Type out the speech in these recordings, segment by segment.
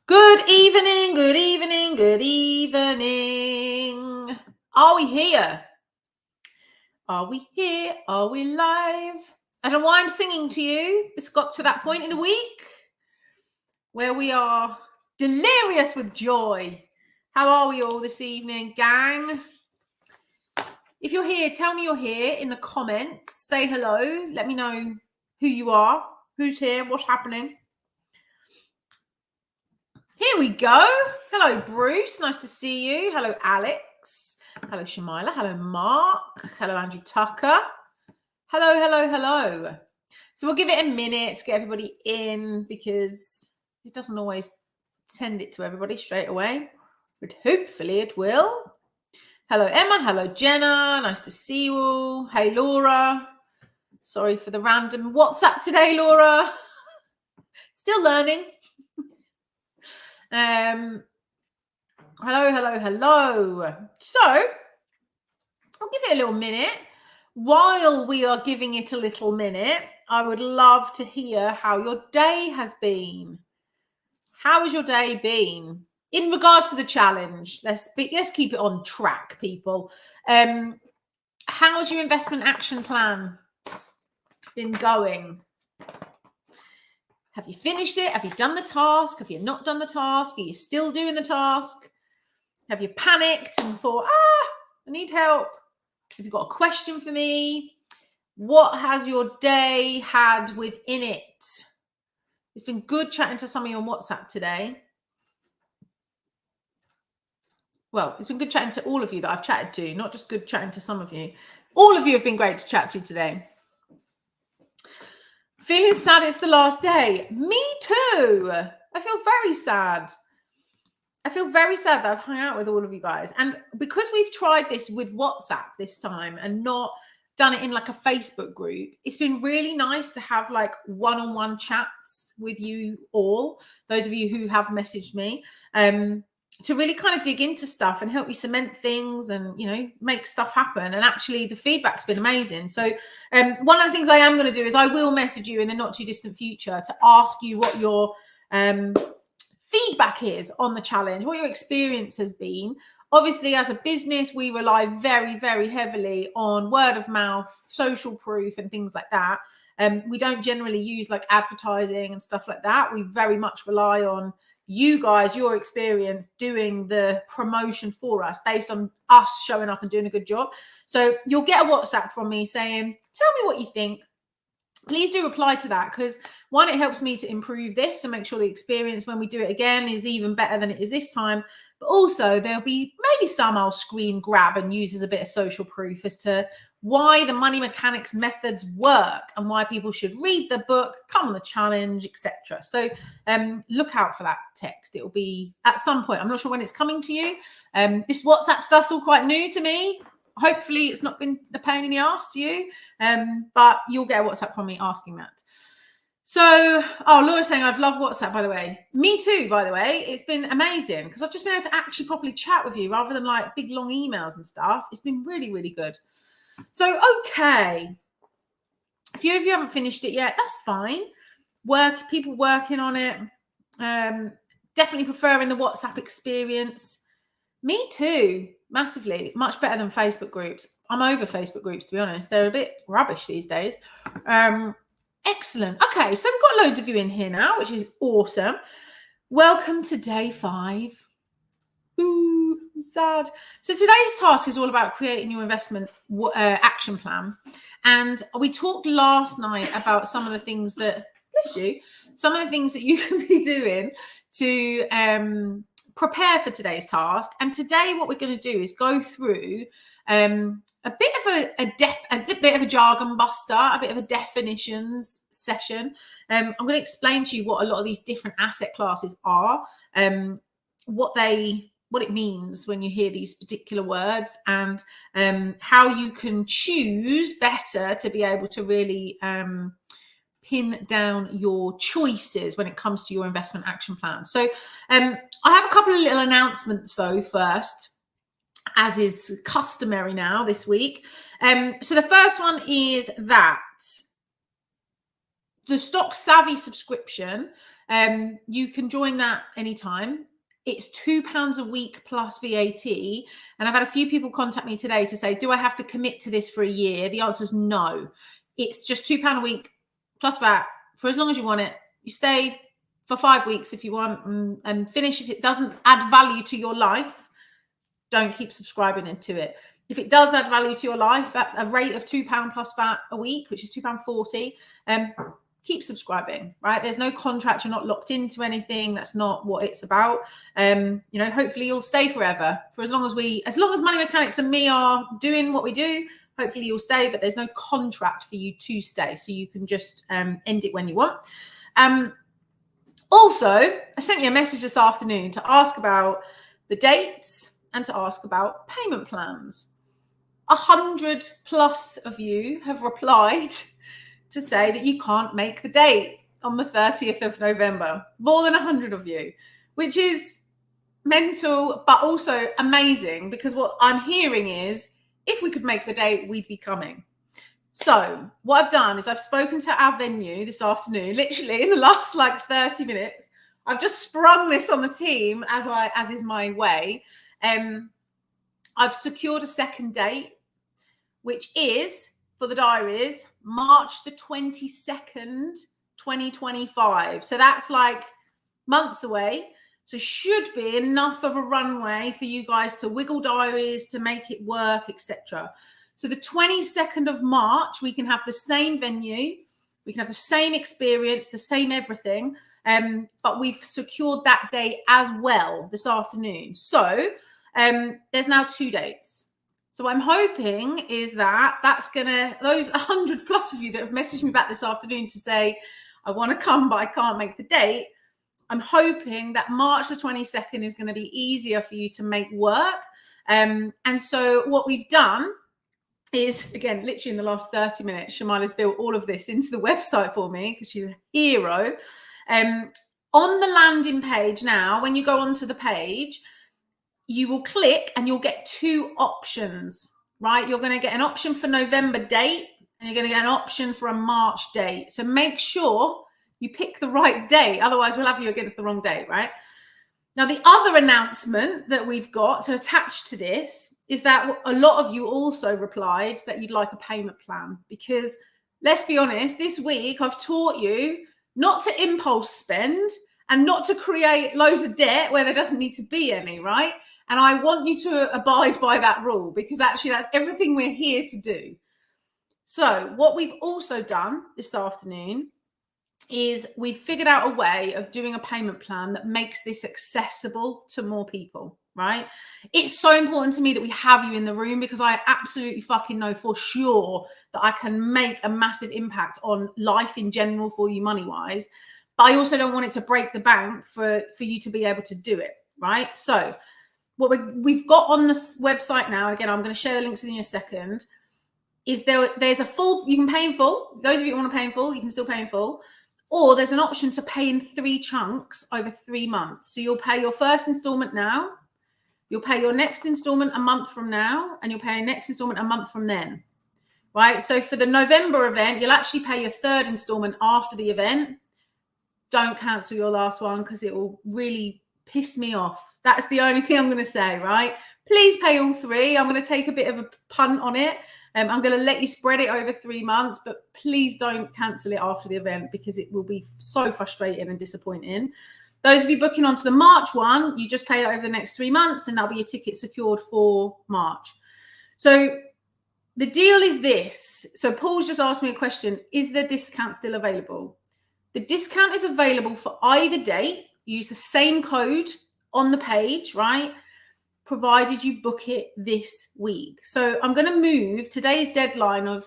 Good evening, good evening, good evening. Are we here? Are we here? Are we live? I don't know why I'm singing to you. It's got to that point in the week where we are delirious with joy. How are we all this evening, gang? If you're here, tell me you're here in the comments. Say hello. Let me know who you are, who's here, what's happening. Here we go. Hello, Bruce. Nice to see you. Hello, Alex. Hello, Shamila. Hello, Mark. Hello, Andrew Tucker. Hello, hello, hello. So we'll give it a minute to get everybody in because it doesn't always send it to everybody straight away, but hopefully it will. Hello, Emma. Hello, Jenna. Nice to see you all. Hey, Laura. Sorry for the random WhatsApp today, Laura. Still learning. Hello, hello, hello. So I'll give it a little minute. While we are giving it a little minute, I would love to hear how your day has been. How has your day been? In regards to the challenge, let's keep it on track, people. How's your investment action plan been going? Have you finished it? Have you done the task? Have you not done the task? Are you still doing the task? Have you panicked and thought, I need help? Have you got a question for me? What has your day had within it? It's been good chatting to some of you on WhatsApp today. Well, it's been good chatting to all of you that I've chatted to, not just good chatting to some of you. All of you have been great to chat to today. Feeling sad it's the last day. Me too. I feel very sad. I feel very sad that I've hung out with all of you guys. And because we've tried this with WhatsApp this time and not done it in like a Facebook group, it's been really nice to have like one-on-one chats with you all, those of you who have messaged me, to really kind of dig into stuff and help you cement things and, you know, make stuff happen. And actually the feedback's been amazing. So one of the things I am going to do is I will message you in the not too distant future to ask you what your feedback is on the challenge, what your experience has been. Obviously, as a business, we rely very, very heavily on word of mouth, social proof and things like that. We don't generally use like advertising and stuff like that. We very much rely on you guys, your experience doing the promotion for us based on us showing up and doing a good job. So you'll get a WhatsApp from me saying, tell me what you think. Please do reply to that because one, it helps me to improve this and make sure the experience when we do it again is even better than it is this time. But also there'll be maybe some I'll screen grab and use as a bit of social proof as to why the money mechanics methods work and why people should read the book, come on the challenge, etc. So look out for that text. It will be at some point. I'm not sure when it's coming to you. This WhatsApp stuff's all quite new to me. Hopefully it's not been a pain in the ass to you, but you'll get a WhatsApp from me asking that. So, Laura's saying I've loved WhatsApp, by the way. Me too, by the way. It's been amazing because I've just been able to actually properly chat with you rather than like big long emails and stuff. It's been really, really good. So, okay. A few of you haven't finished it yet. That's fine. People working on it. Definitely preferring the WhatsApp experience. Me too. Massively. Much better than Facebook groups. I'm over Facebook groups, to be honest. They're a bit rubbish these days. Excellent. Okay, so we've got loads of you in here now, which is awesome. Welcome to day 5. Ooh, I'm sad. So today's task is all about creating your investment action plan. And we talked last night about some of the things that, bless you, some of the things that you can be doing to prepare for today's task. And today what we're going to do is go through a bit of a jargon buster, a bit of a definitions session. I'm going to explain to you what a lot of these different asset classes are, what it means when you hear these particular words, and how you can choose better to be able to really pin down your choices when it comes to your investment action plan. So I have a couple of little announcements though first, as is customary now this week. So the first one is that the Stock Savvy subscription, you can join that anytime. It's £2 a week plus VAT. And I've had a few people contact me today to say, do I have to commit to this for a year? The answer is no. It's just £2 a week plus VAT for as long as you want it. You stay for 5 weeks if you want, and finish. If it doesn't add value to your life, don't keep subscribing into it. If it does add value to your life at a rate of £2 plus VAT a week, which is £2.40, keep subscribing, right? There's no contract. You're not locked into anything. That's not what it's about. Hopefully you'll stay forever for as long as Money Mechanics and me are doing what we do. Hopefully you'll stay, but there's no contract for you to stay. So you can just end it when you want. Also, I sent you a message this afternoon to ask about the dates and to ask about payment plans. 100+ of you have replied to say that you can't make the date on the 30th of November. More than 100 of you, which is mental, but also amazing, because what I'm hearing is if we could make the date, we'd be coming. So what I've done is I've spoken to our venue this afternoon, literally in the last 30 minutes. I've just sprung this on the team as is my way. I've secured a second date, which is, for the diaries, March the 22nd, 2025. So that's months away. So should be enough of a runway for you guys to wiggle diaries, to make it work, etc. So the 22nd of March, we can have the same venue, we can have the same experience, the same everything, but we've secured that date as well this afternoon. So there's now 2 dates. So I'm hoping is that's those 100+ of you that have messaged me back this afternoon to say, I want to come, but I can't make the date. I'm hoping that March the 22nd is going to be easier for you to make work. And so what we've done is, again, literally in the last 30 minutes, Shamila's built all of this into the website for me because she's a hero. On the landing page now, when you go onto the page, you will click and you'll get 2 options, right? You're going to get an option for November date and you're going to get an option for a March date. So make sure you pick the right date. Otherwise, we'll have you against the wrong date, right? Now, the other announcement that we've got to attach to this is that a lot of you also replied that you'd like a payment plan, because let's be honest, this week I've taught you not to impulse spend and not to create loads of debt where there doesn't need to be any, right? And I want you to abide by that rule, because actually that's everything we're here to do. So what we've also done this afternoon is we've figured out a way of doing a payment plan that makes this accessible to more people, right? It's so important to me that we have you in the room, because I absolutely fucking know for sure that I can make a massive impact on life in general for you money-wise. But I also don't want it to break the bank for you to be able to do it, right? So what we've got on this website now, again, I'm going to share the links with you in a second, is there's a full, you can pay in full. Those of you who want to pay in full, you can still pay in full. Or there's an option to pay in 3 chunks over 3 months. So you'll pay your first installment now, you'll pay your next installment a month from now, and you'll pay your next installment a month from then, right? So for the November event, you'll actually pay your 3rd installment after the event. Don't cancel your last one, because it will really piss me off. That's the only thing I'm going to say, right? Please pay all 3. I'm going to take a bit of a punt on it. I'm going to let you spread it over 3 months, but please don't cancel it after the event, because it will be so frustrating and disappointing. Those of you booking onto the March one, you just pay it over the next 3 months and that'll be your ticket secured for March. So the deal is this. So Paul's just asked me a question. Is the discount still available? The discount is available for either date. Use the same code on the page, right? Provided you book it this week. So I'm going to move today's deadline of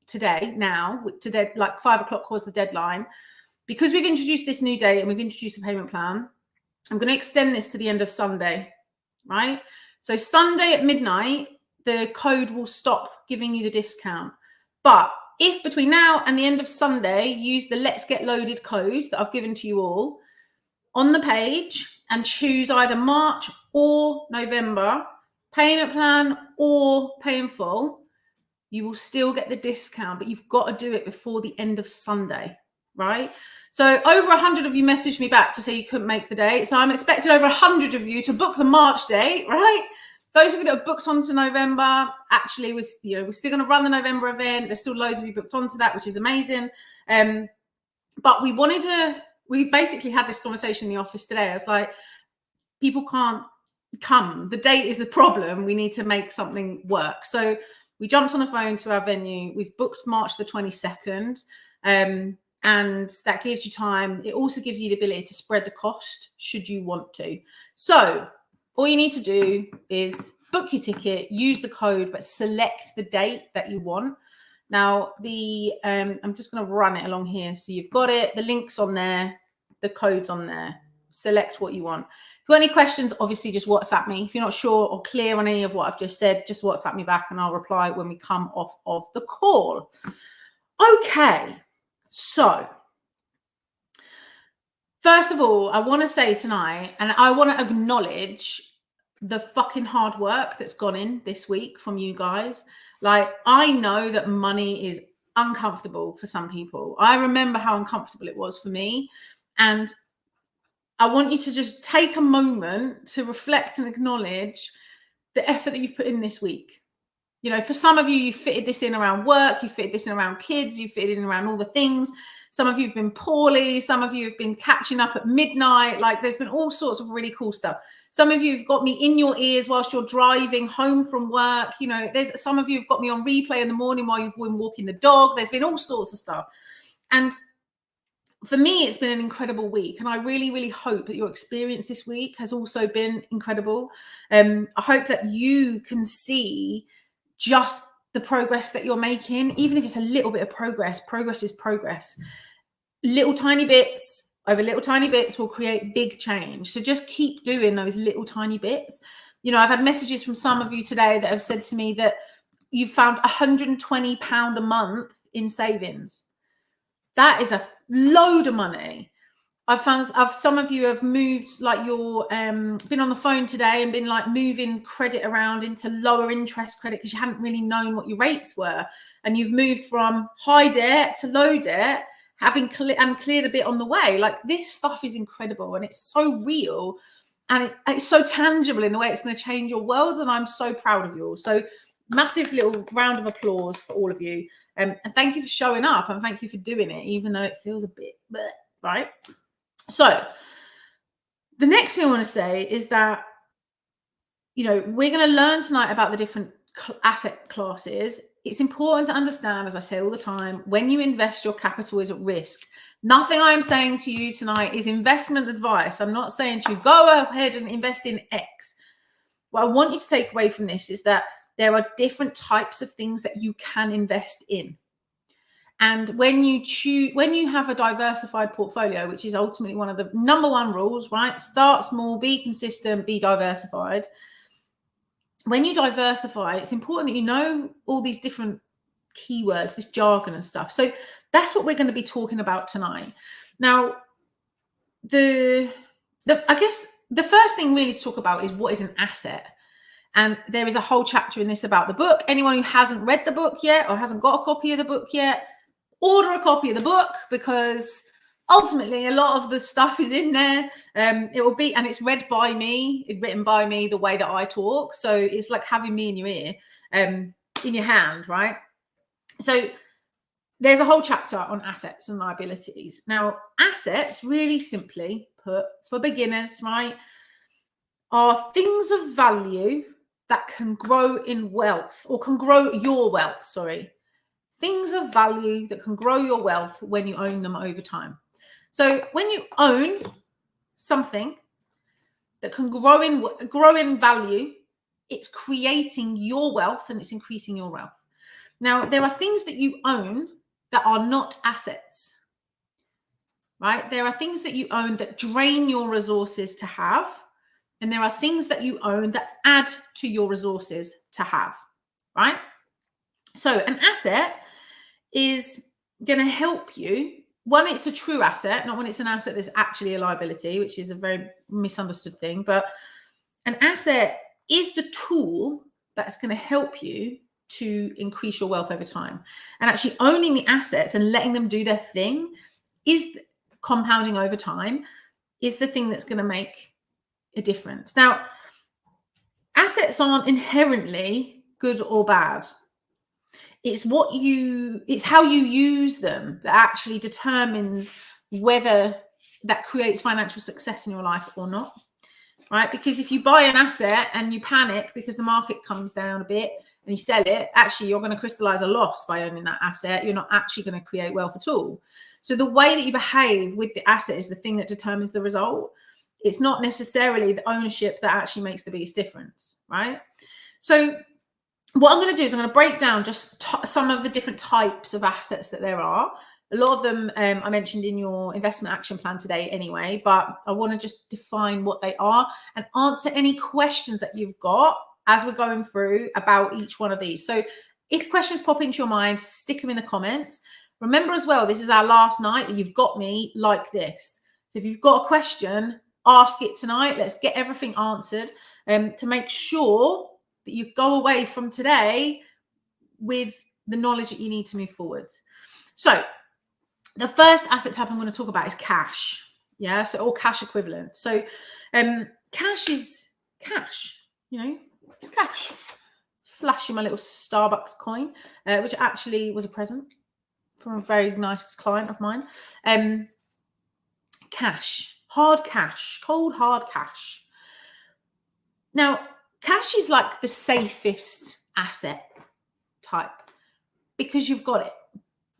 today now, today, 5 o'clock was the deadline. Because we've introduced this new date and we've introduced the payment plan, I'm going to extend this to the end of Sunday, right? So Sunday at midnight, the code will stop giving you the discount. But if between now and the end of Sunday, use the Let's Get Loaded code that I've given to you all on the page and choose either March or November, payment plan or pay in full, you will still get the discount, but you've got to do it before the end of Sunday. right? So over 100 of you messaged me back to say you couldn't make the date. So I'm expecting over 100 of you to book the March date, right? Those of you that have booked onto November, actually, we're still going to run the November event. There's still loads of you booked onto that, which is amazing. But we basically had this conversation in the office today. I was like, people can't come. The date is the problem. We need to make something work. So we jumped on the phone to our venue. We've booked March the 22nd. And that gives you time. It also gives you the ability to spread the cost should you want to. So all you need to do is book your ticket, use the code, but select the date that you want. Now, I'm just going to run it along here. So you've got it. The link's on there. The code's on there. Select what you want. If you've got any questions, obviously just WhatsApp me. If you're not sure or clear on any of what I've just said, just WhatsApp me back and I'll reply when we come off of the call. Okay. So, first of all, I want to say tonight, and I want to acknowledge the fucking hard work that's gone in this week from you guys. Like, I know that money is uncomfortable for some people. I remember how uncomfortable it was for me. And I want you to just take a moment to reflect and acknowledge the effort that you've put in this week. You know, for some of you, you fitted this in around work, you fitted this in around kids, you fitted in around all the things. Some of you have been poorly. Some of you have been catching up at midnight. Like, there's been all sorts of really cool stuff. Some of you have got me in your ears whilst you're driving home from work. You know, there's some of you have got me on replay in the morning while you've been walking the dog. There's been all sorts of stuff. And for me, it's been an incredible week. And I really, really hope that your experience this week has also been incredible. I hope that you can see just the progress that you're making, even if it's a little bit of progress. Progress is progress. Little tiny bits over little tiny bits will create big change. So just keep doing those little tiny bits. You know, I've had messages from some of you today that have said to me that you've found £120 a month in savings. That is a load of money. Some of you have moved, like you're been on the phone today and been like moving credit around into lower interest credit because you hadn't really known what your rates were. And you've moved from high debt to low debt, having cleared a bit on the way. Like, this stuff is incredible and it's so real and it's so tangible in the way it's going to change your world. And I'm so proud of you all. So massive little round of applause for all of you. And thank you for showing up and thank you for doing it, even though it feels a bit, right? So the next thing I want to say is that, you know, we're going to learn tonight about the different asset classes. It's important to understand, as I say all the time, when you invest, your capital is at risk. Nothing I'm saying to you tonight is investment advice. I'm not saying to you, go ahead and invest in X. What I want you to take away from this is that there are different types of things that you can invest in. And when you have a diversified portfolio, which is ultimately one of the number one rules, right? Start small, be consistent, be diversified. When you diversify, it's important that you know all these different keywords, this jargon and stuff. So that's what we're going to be talking about tonight. Now, I guess the first thing really to talk about is what is an asset. And there is a whole chapter in this about the book. Anyone who hasn't read the book yet or hasn't got a copy of the book yet, order a copy of the book, because ultimately a lot of the stuff is in there. It will be, and it's read by me, written by me, the way that I talk. So it's like having me in your ear, in your hand, right? So there's a whole chapter on assets and liabilities. Now, assets, really simply put, for beginners, right, are things of value that can grow in wealth, or can grow your wealth, sorry. Things of value that can grow your wealth when you own them over time. So when you own something that can grow in value, it's creating your wealth and it's increasing your wealth. Now, there are things that you own that are not assets, right? There are things that you own that drain your resources to have, and there are things that you own that add to your resources to have, right? So an asset is going to help you. One, it's a true asset, not when it's an asset that's actually a liability, which is a very misunderstood thing. But an asset is the tool that's going to help you to increase your wealth over time. And actually owning the assets and letting them do their thing is compounding over time is the thing that's going to make a difference. Now, assets aren't inherently good or bad. It's how you use them that actually determines whether that creates financial success in your life or not, right? Because if you buy an asset and you panic because the market comes down a bit and you sell it, actually you're going to crystallize a loss by owning that asset. You're not actually going to create wealth at all. So the way that you behave with the asset is the thing that determines the result. It's not necessarily the ownership that actually makes the biggest difference, right? So what I'm going to do is I'm going to break down just some of the different types of assets that there are. A lot of them I mentioned in your investment action plan today anyway, but I want to just define what they are and answer any questions that you've got as we're going through about each one of these. So if questions pop into your mind, stick them in the comments. Remember as well, this is our last night that you've got me like this. So if you've got a question, ask it tonight. Let's get everything answered to make sure that you go away from today with the knowledge that you need to move forward. So the first asset type I'm going to talk about is cash. Yeah, so all cash equivalent. So cash is cash, it's cash. Flashing my little Starbucks coin, which actually was a present from a very nice client of mine. Cash, hard cash, cold hard cash. Now, cash is like the safest asset type because you've got it,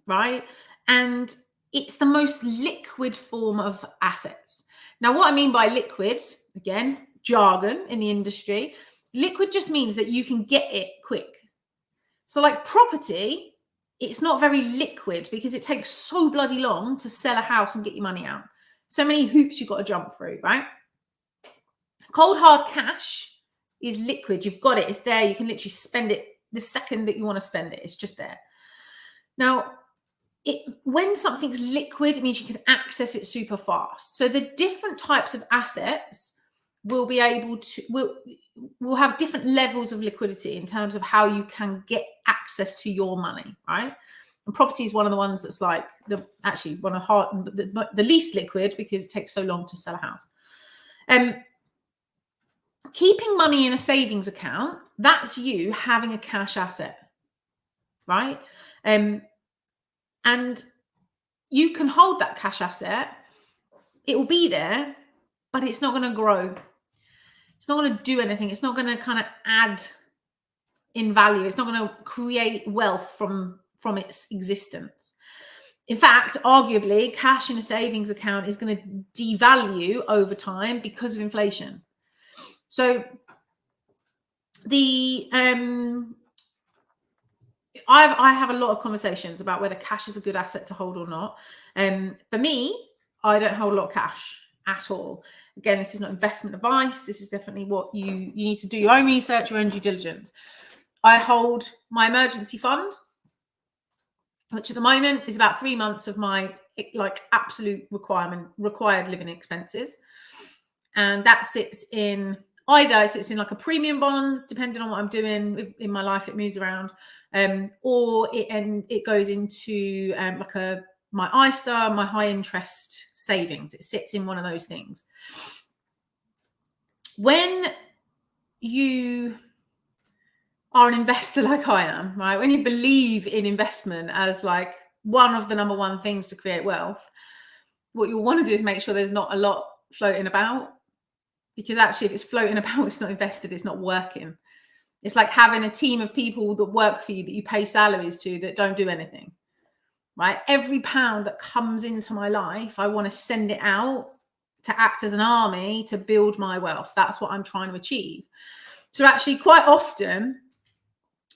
right? And it's the most liquid form of assets. Now, what I mean by liquid, again, jargon in the industry, liquid just means that you can get it quick. So like property, it's not very liquid because it takes so bloody long to sell a house and get your money out. So many hoops you've got to jump through, right? Cold hard cash is liquid. You've got it. It's there. You can literally spend it the second that you want to spend it. It's just there. Now, when something's liquid, it means you can access it super fast. So the different types of assets will be able to will have different levels of liquidity in terms of how you can get access to your money, right? And property is one of the ones that's like the least liquid because it takes so long to sell a house. Keeping money in a savings account, that's you having a cash asset, right? And you can hold that cash asset. It will be there, but it's not going to grow. It's not going to do anything. It's not going to kind of add in value. It's not going to create wealth from its existence. In fact, arguably, cash in a savings account is going to devalue over time because of inflation. So I have a lot of conversations about whether cash is a good asset to hold or not. For me, I don't hold a lot of cash at all. Again, this is not investment advice. This is definitely what you need to do your own research, your own due diligence. I hold my emergency fund, which at the moment is about 3 months of my absolute required living expenses. And that sits in like a premium bonds, depending on what I'm doing in my life, it moves around. Or it goes into my ISA, my high interest savings. It sits in one of those things. When you are an investor like I am, right? When you believe in investment as like one of the number one things to create wealth, what you'll want to do is make sure there's not a lot floating about, because actually if it's floating about, it's not invested, it's not working. It's like having a team of people that work for you that you pay salaries to that don't do anything, right? Every pound that comes into my life, I want to send it out to act as an army to build my wealth. That's what I'm trying to achieve. So actually quite often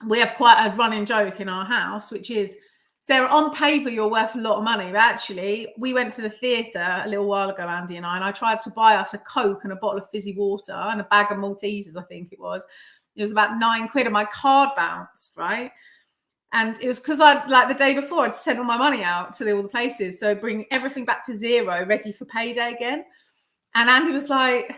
we have quite a running joke in our house, which is, Sarah, on paper, you're worth a lot of money. But actually, we went to the theatre a little while ago, Andy and I tried to buy us a Coke and a bottle of fizzy water and a bag of Maltesers, I think it was. It was about £9 and my card bounced, right? And it was because the day before, I'd sent all my money out to all the places. So bring everything back to zero, ready for payday again. And Andy was like,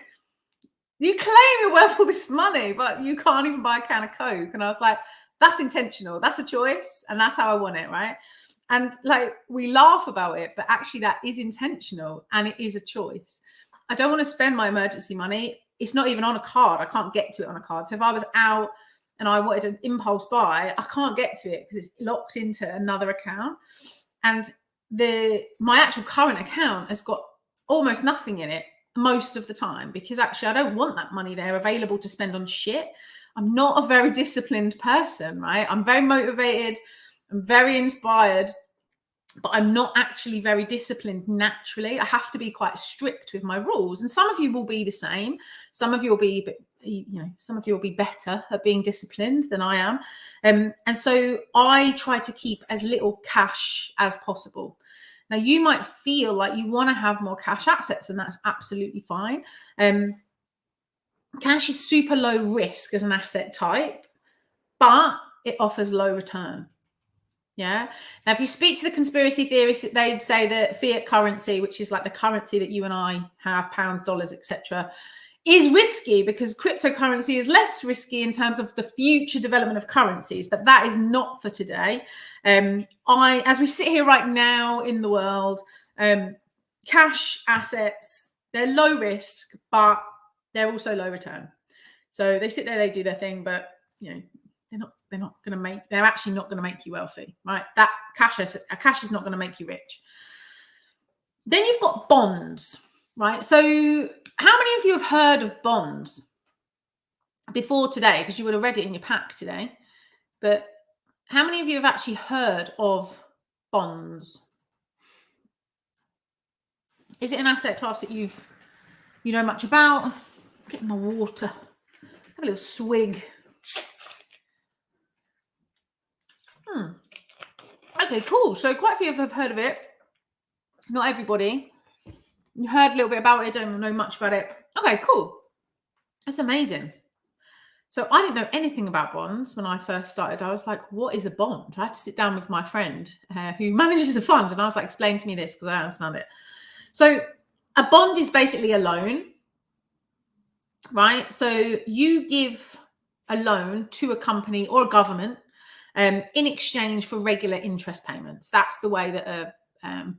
you claim you're worth all this money, but you can't even buy a can of Coke. And I was like, that's intentional. That's a choice. And that's how I want it, right? And like, we laugh about it, but actually that is intentional and it is a choice. I don't want to spend my emergency money. It's not even on a card. I can't get to it on a card. So if I was out and I wanted an impulse buy, I can't get to it because it's locked into another account. And my actual current account has got almost nothing in it most of the time, because actually I don't want that money there available to spend on shit. I'm not a very disciplined person, right? I'm very motivated. I'm very inspired, but I'm not actually very disciplined naturally. I have to be quite strict with my rules. And some of you will be the same. Some of you will be, some of you will be better at being disciplined than I am. And so I try to keep as little cash as possible. Now, you might feel like you want to have more cash assets, and that's absolutely fine. Cash is super low risk as an asset type, but it offers low return. Yeah. Now, if you speak to the conspiracy theorists, they'd say that fiat currency, which is like the currency that you and I have, pounds, dollars, etc., is risky because cryptocurrency is less risky in terms of the future development of currencies. But that is not for today. As we sit here right now in the world, cash assets, they're low risk, but they're also low return. So they sit there, they do their thing, but they're actually not going to make you wealthy, right? That cash is not going to make you rich. Then you've got bonds, right? So how many of you have heard of bonds before today? Because you would have read it in your pack today. But how many of you have actually heard of bonds? Is it an asset class that you know much about? Get my water. Have a little swig. Okay, cool. So quite a few have heard of it. Not everybody. You heard a little bit about it, don't know much about it. Okay, cool. That's amazing. So I didn't know anything about bonds when I first started. I was like, what is a bond? I had to sit down with my friend who manages a fund, and I was like, explain to me this because I don't understand it. So a bond is basically a loan, right? So you give a loan to a company or a government in exchange for regular interest payments. That's the way that a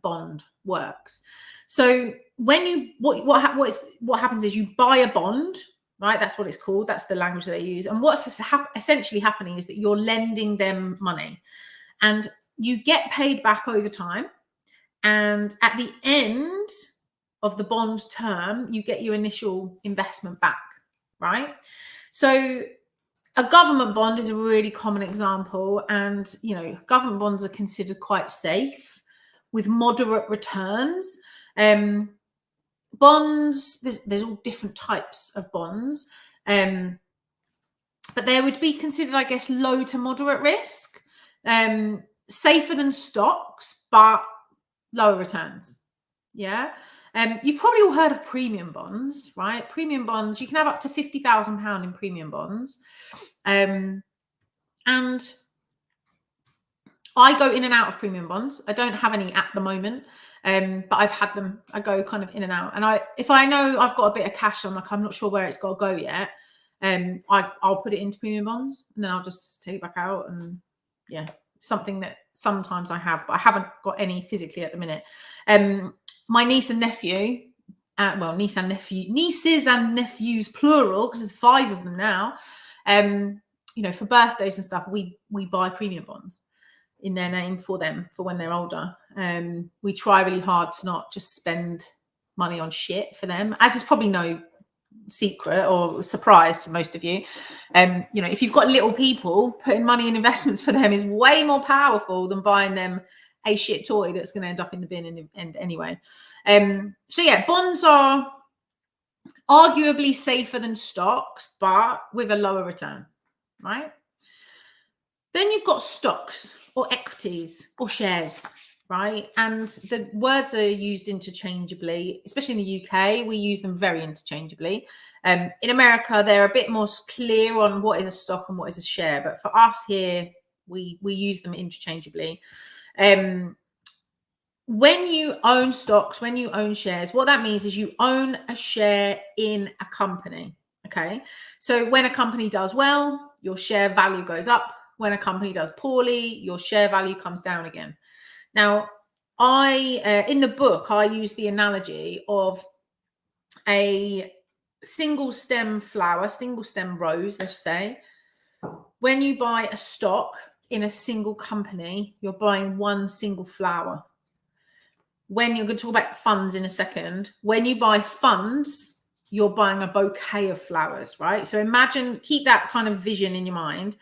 bond works. So when what happens is you buy a bond, right? That's what it's called. That's the language that they use. And what's essentially happening is that you're lending them money, and you get paid back over time. And at the end of the bond term, you get your initial investment back, right? So a government bond is a really common example, and government bonds are considered quite safe with moderate returns. Bonds, there's all different types of bonds, but they would be considered, I guess, low to moderate risk, safer than stocks, but lower returns. Yeah. You've probably all heard of premium bonds, right? Premium bonds, you can have up to £50,000 in premium bonds. And I go in and out of premium bonds. I don't have any at the moment, but I've had them. I go kind of in and out. And if I know I've got a bit of cash, I'm not sure where it's got to go yet. I'll put it into premium bonds, and then I'll just take it back out. And yeah, something that sometimes I have, but I haven't got any physically at the minute. My niece and nephew, nieces and nephews plural, because there's 5 of them now. For birthdays and stuff, we buy premium bonds in their name for them for when they're older. We try really hard to not just spend money on shit for them, as is probably no secret or surprise to most of you. If you've got little people, putting money in investments for them is way more powerful than buying them a shit toy that's going to end up in the bin in the end anyway. So yeah, bonds are arguably safer than stocks, but with a lower return, right? Then you've got stocks or equities or shares, right? And the words are used interchangeably, especially in the UK. We use them very interchangeably. In America, they're a bit more clear on what is a stock and what is a share. But for us here, we use them interchangeably. When you own stocks, when you own shares, what that means is you own a share in a company. Okay. So when a company does well, your share value goes up. When a company does poorly, your share value comes down again. Now, in the book, I use the analogy of a single stem flower, single stem rose, let's say. When you buy a stock in a single company, you're buying one single flower. When you're going to talk about funds in a second, when you buy funds, you're buying a bouquet of flowers, right? So imagine, keep that kind of vision in your mind.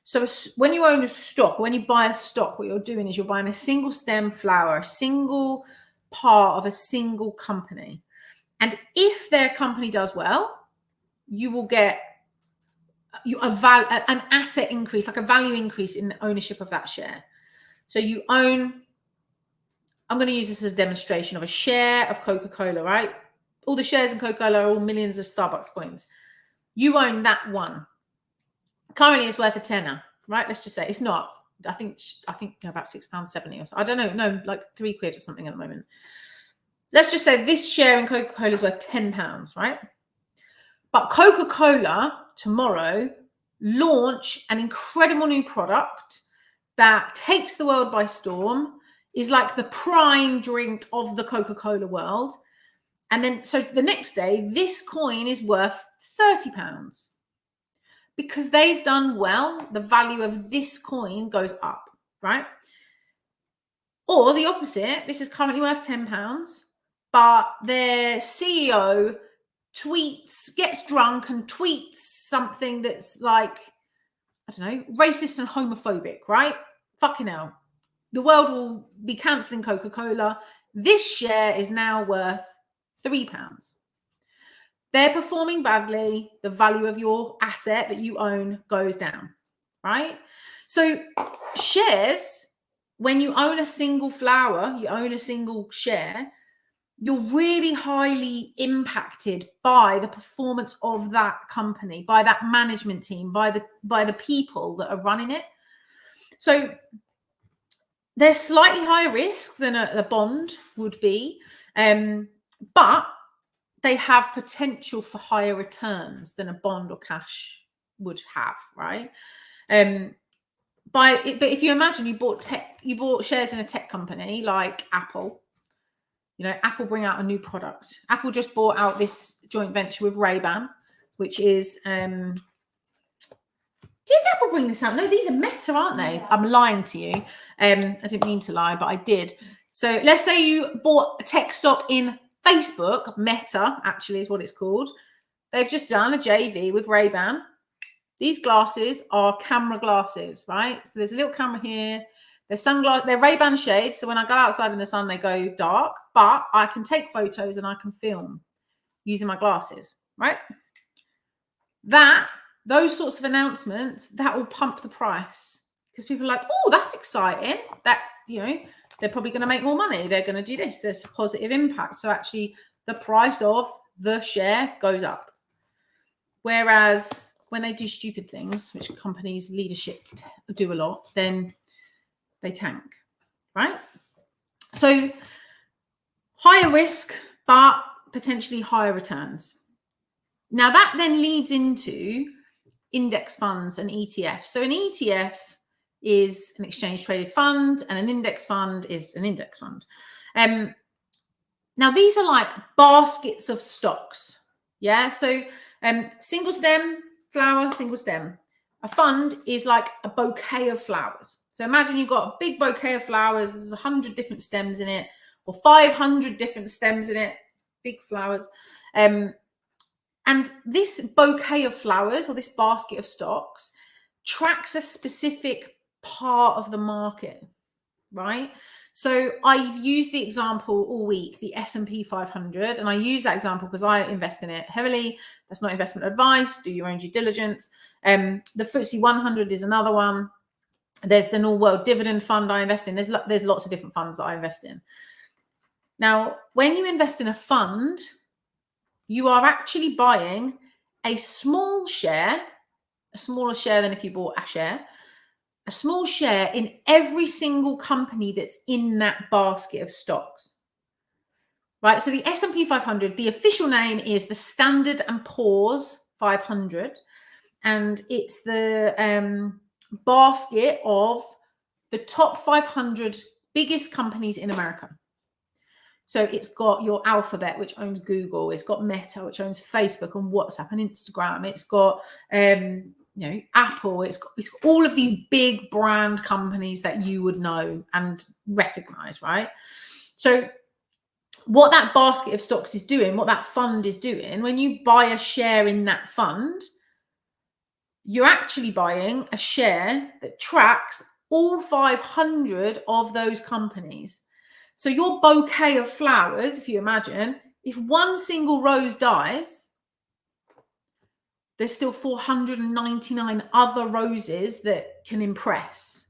So when you own a stock, when you buy a stock, what you're doing is you're buying a single stem flower, a single part of a single company. And if their company does well, you will get an asset increase, like a value increase in the ownership of that share. So you own, I'm going to use this as a demonstration of a share of Coca-Cola, right? All the shares in Coca-Cola are all millions of Starbucks coins. You own that one. Currently it's worth a tenner, right? Let's just say it's not. I think about £6.70 or so. I don't know. No, like £3 or something at the moment. Let's just say this share in Coca-Cola is worth £10, right? But Coca-Cola tomorrow launch an incredible new product that takes the world by storm, is like the prime drink of the Coca-Cola world. And then, so the next day, this coin is worth £30. Because they've done well, the value of this coin goes up, right? Or the opposite, this is currently worth £10, but their CEO gets drunk and tweets something that's like, I don't know, racist and homophobic, right? Fucking hell. The world will be cancelling Coca-Cola. This share is now worth £3. They're performing badly. The value of your asset that you own goes down, right? So shares, when you own a single flower, you own a single share, you're really highly impacted by the performance of that company, by that management team, by the people that are running it. So they're slightly higher risk than a bond would be, but they have potential for higher returns than a bond or cash would have, right? But if you imagine you bought shares in a tech company like Apple. You know, Apple bring out a new product. Apple just bought out this joint venture with Ray-Ban, which is, did Apple bring this out? No, these are Meta, aren't they? Yeah. I'm lying to you. I didn't mean to lie, but I did. So let's say you bought a tech stock in Facebook, Meta actually is what it's called. They've just done a JV with Ray-Ban. These glasses are camera glasses, right? So there's a little camera here. They're Ray-Ban shades. So when I go outside in the sun, they go dark, but I can take photos and I can film using my glasses, right? Those sorts of announcements, that will pump the price because people are like, oh, that's exciting. That, you know, they're probably going to make more money. They're going to do this. There's a positive impact. So actually the price of the share goes up. Whereas when they do stupid things, which companies' leadership do a lot, then they tank, right? So higher risk, but potentially higher returns. Now that then leads into index funds and ETFs. So an ETF is an exchange traded fund and an index fund is an index fund. Now these are like baskets of stocks. Yeah. So single stem flower, single stem. A fund is like a bouquet of flowers. So imagine you've got a big bouquet of flowers. There's 100 different stems in it, or 500 different stems in it, big flowers. And this bouquet of flowers, or this basket of stocks, tracks a specific part of the market, right? So I've used the example all week, the S&P 500, and I use that example because I invest in it heavily. That's not investment advice. Do your own due diligence. The FTSE 100 is another one. There's the All World Dividend Fund I invest in. There's lots of different funds that I invest in. Now, when you invest in a fund, you are actually buying a small share, a smaller share than if you bought a share, a small share in every single company that's in that basket of stocks, right? So the S&P 500, the official name is the Standard & Poor's 500, and it's the basket of the top 500 biggest companies in America. So it's got your Alphabet, which owns Google. It's got Meta, which owns Facebook and WhatsApp and Instagram. It's got Apple. It's got all of these big brand companies that you would know and recognize, right? So what that basket of stocks is doing, what that fund is doing, when you buy a share in that fund, you're actually buying a share that tracks all 500 of those companies. So your bouquet of flowers, if you imagine, if one single rose dies, there's still 499 other roses that can impress.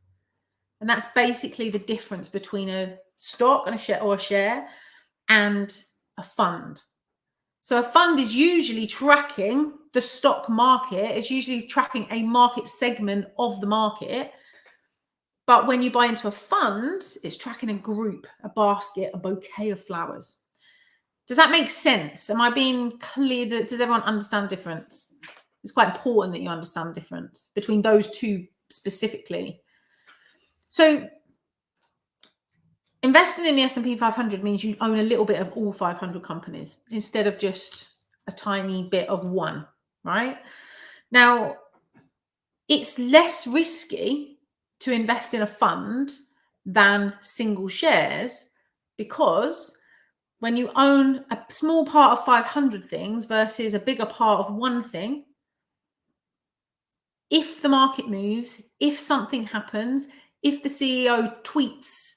And that's basically the difference between a stock and a share and a fund. So a fund is usually tracking the stock market. It's usually tracking a market segment of the market. But when you buy into a fund, it's tracking a group, a basket, a bouquet of flowers. Does that make sense? Am I being clear? Does everyone understand the difference? It's quite important that you understand the difference between those two specifically. So investing in the S&P 500 means you own a little bit of all 500 companies instead of just a tiny bit of one, right? Now, it's less risky to invest in a fund than single shares, because when you own a small part of 500 things versus a bigger part of one thing, if the market moves, if something happens, if the CEO tweets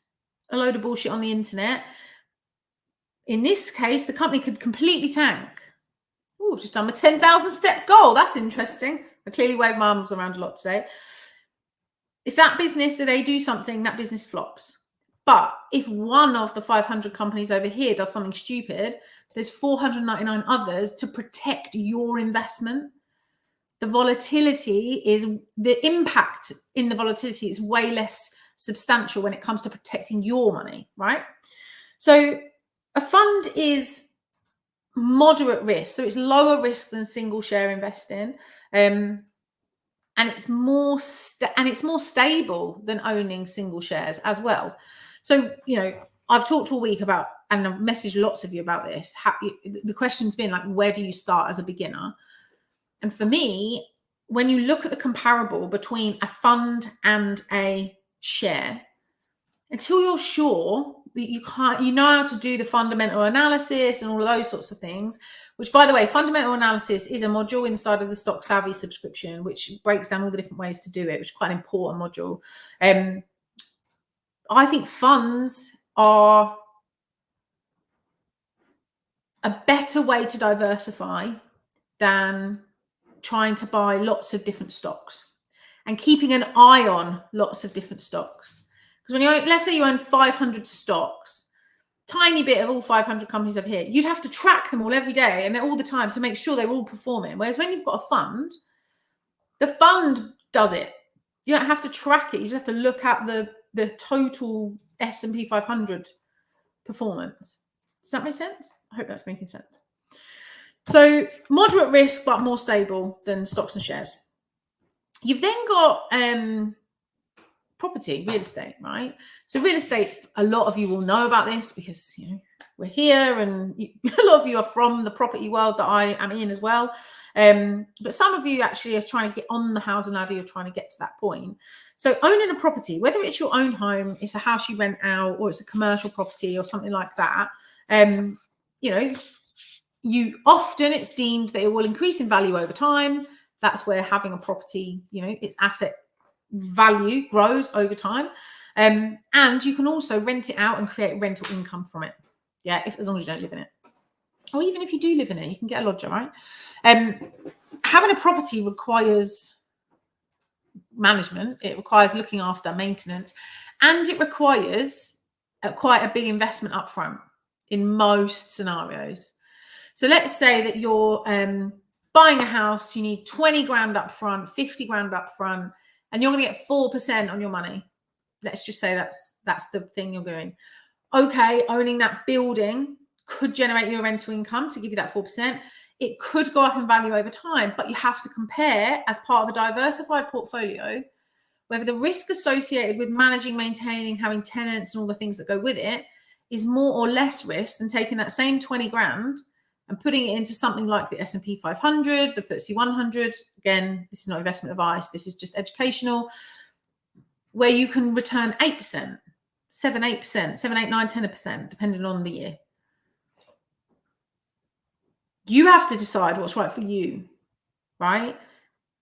a load of bullshit on the internet, in this case, the company could completely tank. Oh, I've just done my 10,000 step goal. That's interesting. I clearly wave my arms around a lot today. If that business, they do something, that business flops. But if one of the 500 companies over here does something stupid, there's 499 others to protect your investment. The volatility is, the impact in the volatility is way less substantial when it comes to protecting your money, right? So a fund is moderate risk. So it's lower risk than single share investing. And it's more stable than owning single shares as well. So, I've talked all week about, and I've messaged lots of you about this. The question's been like, where do you start as a beginner? And for me, when you look at the comparable between a fund and a share, until you're sure that you know how to do the fundamental analysis and all of those sorts of things, which, by the way, fundamental analysis is a module inside of the Stock Savvy subscription, which breaks down all the different ways to do it, which is quite an important module. I think funds are a better way to diversify than trying to buy lots of different stocks and keeping an eye on lots of different stocks. Because let's say you own 500 stocks, tiny bit of all 500 companies over here, you'd have to track them all every day and all the time to make sure they're all performing. Whereas when you've got a fund, the fund does it. You don't have to track it. You just have to look at the total S&P 500 performance. Does that make sense? I hope that's making sense. So moderate risk, but more stable than stocks and shares. You've then got property, real estate, right? So real estate, a lot of you will know about this because we're here, and a lot of you are from the property world that I am in as well. But some of you actually are trying to get on the housing ladder. You're trying to get to that point. So owning a property, whether it's your own home, it's a house you rent out, or it's a commercial property or something like that, it's deemed that it will increase in value over time. That's where having a property, its asset value grows over time. And you can also rent it out and create rental income from it. Yeah, as long as you don't live in it. Or even if you do live in it, you can get a lodger, right? Having a property requires management. It requires looking after, maintenance, and it requires quite a big investment upfront in most scenarios. So let's say that you're buying a house, you need 20 grand up front, 50 grand up front, and you're going to get 4% on your money. Let's just say that's the thing you're doing. Okay, owning that building could generate you a rental income to give you that 4%. It could go up in value over time, but you have to compare, as part of a diversified portfolio, whether the risk associated with managing, maintaining, having tenants and all the things that go with it is more or less risk than taking that same 20 grand and putting it into something like the S&P 500, the FTSE 100. Again, this is not investment advice. This is just educational, where you can return 8%, 7, 8%, 7, 8, 9, 10%, depending on the year. You have to decide what's right for you, right?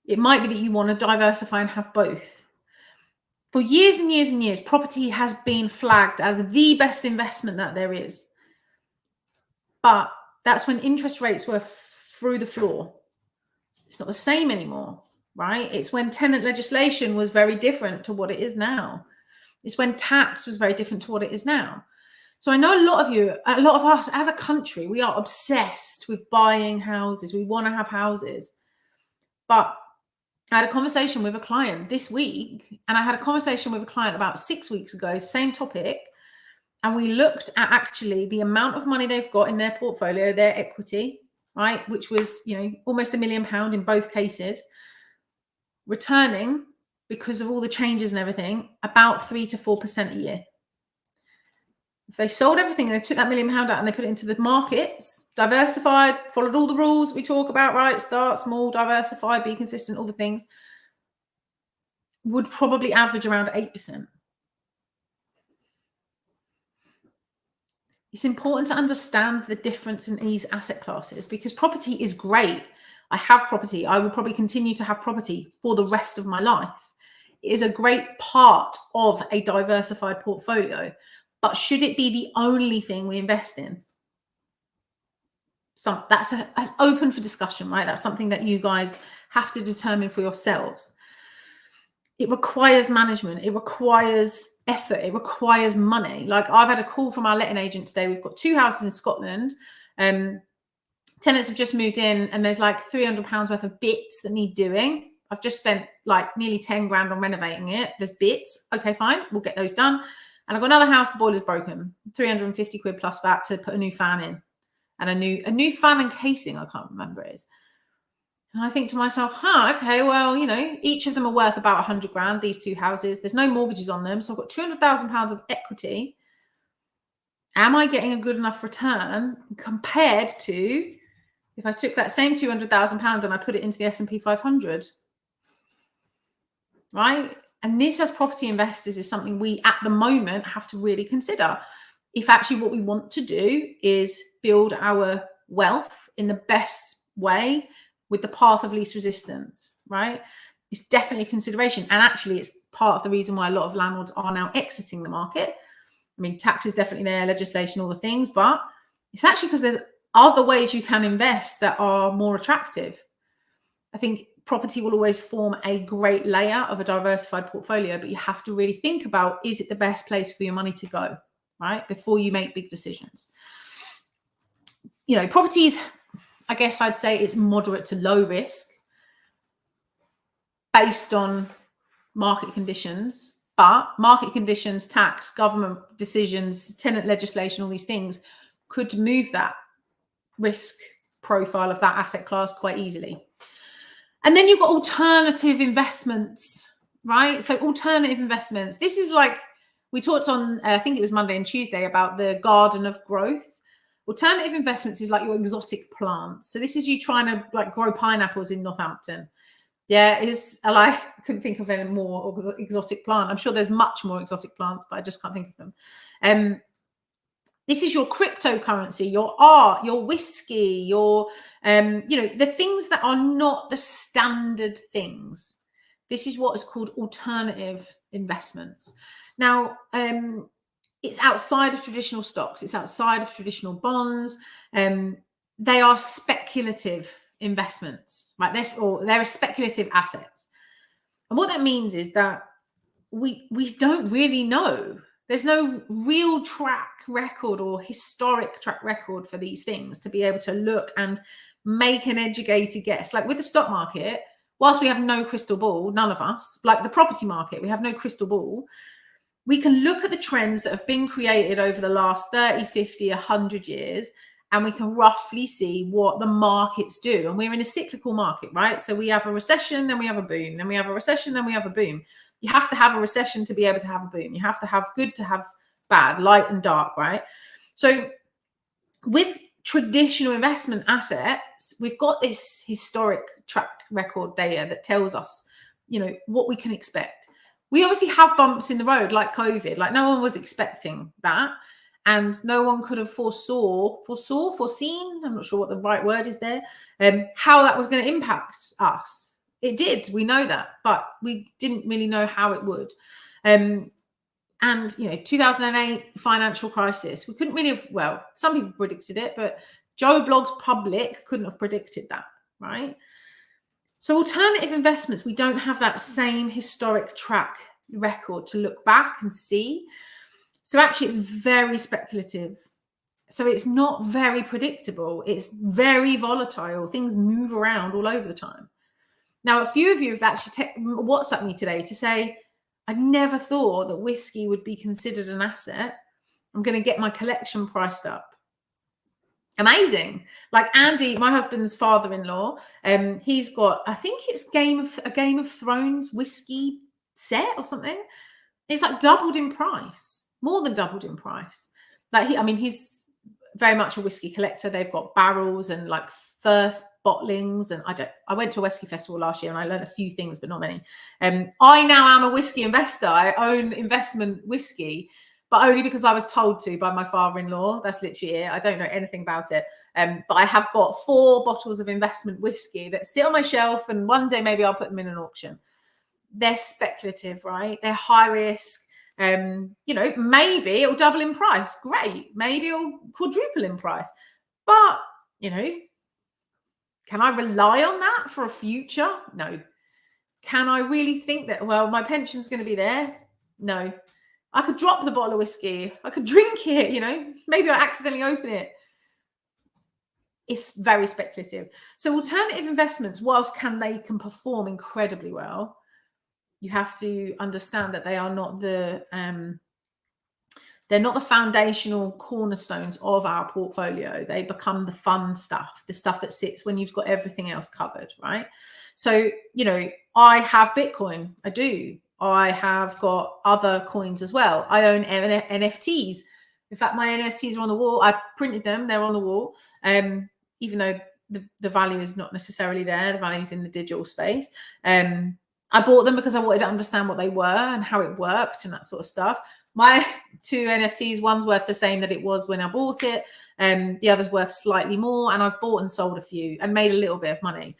It might be that you want to diversify and have both. For years and years and years, property has been flagged as the best investment that there is. But that's when interest rates were through the floor. It's not the same anymore, right? It's when tenant legislation was very different to what it is now. It's when tax was very different to what it is now. So I know a lot of us as a country, we are obsessed with buying houses. We want to have houses. But I had a conversation with a client this week, and I had a conversation with a client about 6 weeks ago, same topic. And we looked at actually the amount of money they've got in their portfolio, their equity, right? Which was, almost £1 million in both cases, returning, because of all the changes and everything, about 3 to 4% a year. If they sold everything and they took that £1 million out and they put it into the markets, diversified, followed all the rules we talk about, right? Start small, diversify, be consistent, all the things, would probably average around 8%. It's important to understand the difference in these asset classes, because property is great. I have property. I will probably continue to have property for the rest of my life. It is a great part of a diversified portfolio. But should it be the only thing we invest in? So that's open for discussion, right? That's something that you guys have to determine for yourselves. It requires management. It requires effort. It requires money. Like, I've had a call from our letting agent today. We've got 2 houses in Scotland. Tenants have just moved in, and there's like £300 worth of bits that need doing. I've just spent like nearly 10 grand on renovating it. There's bits. Okay, fine. We'll get those done. And I've got another house, the boiler's broken. 350 quid plus VAT to put a new fan in. And a new fan and casing, I can't remember it is. And I think to myself, okay, well, each of them are worth about 100 grand, these 2 houses. There's no mortgages on them. So I've got £200,000 of equity. Am I getting a good enough return compared to if I took that same £200,000 and I put it into the S&P 500? Right? And this, as property investors, is something we at the moment have to really consider. If actually what we want to do is build our wealth in the best way with the path of least resistance, right? It's definitely a consideration. And actually, it's part of the reason why a lot of landlords are now exiting the market. I mean, tax is definitely there, legislation, all the things, but it's actually because there's other ways you can invest that are more attractive. I think property will always form a great layer of a diversified portfolio, but you have to really think about, is it the best place for your money to go, right? Before you make big decisions. Properties, I guess I'd say it's moderate to low risk based on market conditions, but market conditions, tax, government decisions, tenant legislation, all these things could move that risk profile of that asset class quite easily. And then you've got alternative investments, right? So alternative investments. This is like, we talked on, I think it was Monday and Tuesday, about the garden of growth. Alternative investments is like your exotic plants. So this is you trying to like grow pineapples in Northampton. Yeah, I couldn't think of any more exotic plant. I'm sure there's much more exotic plants, but I just can't think of them. This is your cryptocurrency, your art, your whiskey, your, the things that are not the standard things. This is what is called alternative investments. Now, it's outside of traditional stocks. It's outside of traditional bonds. They are speculative investments, right? They're speculative assets. And what that means is that we don't really know. There's no real track record or historic track record for these things to be able to look and make an educated guess. Like with the stock market, whilst we have no crystal ball, none of us, like the property market, we have no crystal ball. We can look at the trends that have been created over the last 30, 50, 100 years, and we can roughly see what the markets do. And we're in a cyclical market, right? So we have a recession, then we have a boom, then we have a recession, then we have a boom. You have to have a recession to be able to have a boom. You have to have good to have bad, light and dark, right? So with traditional investment assets, we've got this historic track record data that tells us, you know, what we can expect. We obviously have bumps in the road like COVID, like no one was expecting that. And no one could have foreseen, I'm not sure what the right word is there, how that was going to impact us. It did, we know that, but we didn't really know how it would. And, you know, 2008 financial crisis, we couldn't really have, well, some people predicted it, but Joe Blogg's public couldn't have predicted that, right? So alternative investments, we don't have that same historic track record to look back and see. So actually it's very speculative. So it's not very predictable. It's very volatile. Things move around all over the time. Now, a few of you have actually WhatsApped me today to say, I never thought that whiskey would be considered an asset. I'm going to get my collection priced up. Amazing. Like Andy, my husband's father-in-law, he's got, I think it's a Game of Thrones whiskey set or something. It's like doubled in price. More than doubled in price. Like he's very much a whiskey collector. They've got barrels and like first bottlings, and I went to a whiskey festival last year and I learned a few things, but not many. I now am a whiskey investor. I own investment whiskey, but only because I was told to by my father-in-law. That's literally it. I don't know anything about it. But I have got 4 bottles of investment whiskey that sit on my shelf, and one day maybe I'll put them in an auction. They're speculative, right? They're high risk. You know, maybe it'll double in price. Great. Maybe it'll quadruple in price. But, you know, can I rely on that for a future? No. Can I really think that, well, my pension's going to be there? No. I could drop the bottle of whiskey. I could drink it, you know, maybe I accidentally open it. It's very speculative. So alternative investments, whilst they can perform incredibly well, you have to understand that they are not they're not the foundational cornerstones of our portfolio. They become the fun stuff, the stuff that sits when you've got everything else covered, right? So, you know, I have Bitcoin. I do. I have got other coins as well. I own NFTs. In fact, my NFTs are on the wall. I printed them. They're on the wall. Even though the value is not necessarily there. The value is in the digital space. I bought them because I wanted to understand what they were and how it worked and that sort of stuff. My 2 NFTs, one's worth the same that it was when I bought it. The other's worth slightly more. And I've bought and sold a few and made a little bit of money.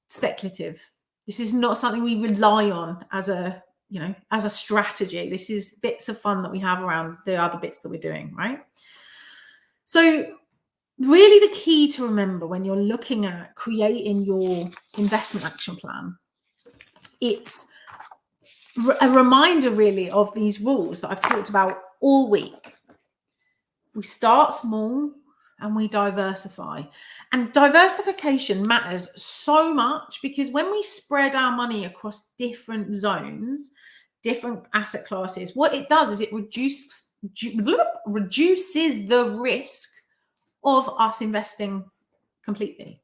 Speculative. This is not something we rely on as a, you know, as a strategy. This is bits of fun that we have around the other bits that we're doing, right? So really the key to remember when you're looking at creating your investment action plan, it's a reminder really of these rules that I've talked about all week. We start small and we diversify. And diversification matters so much because when we spread our money across different zones, different asset classes, what it does is it reduces the risk of us investing completely.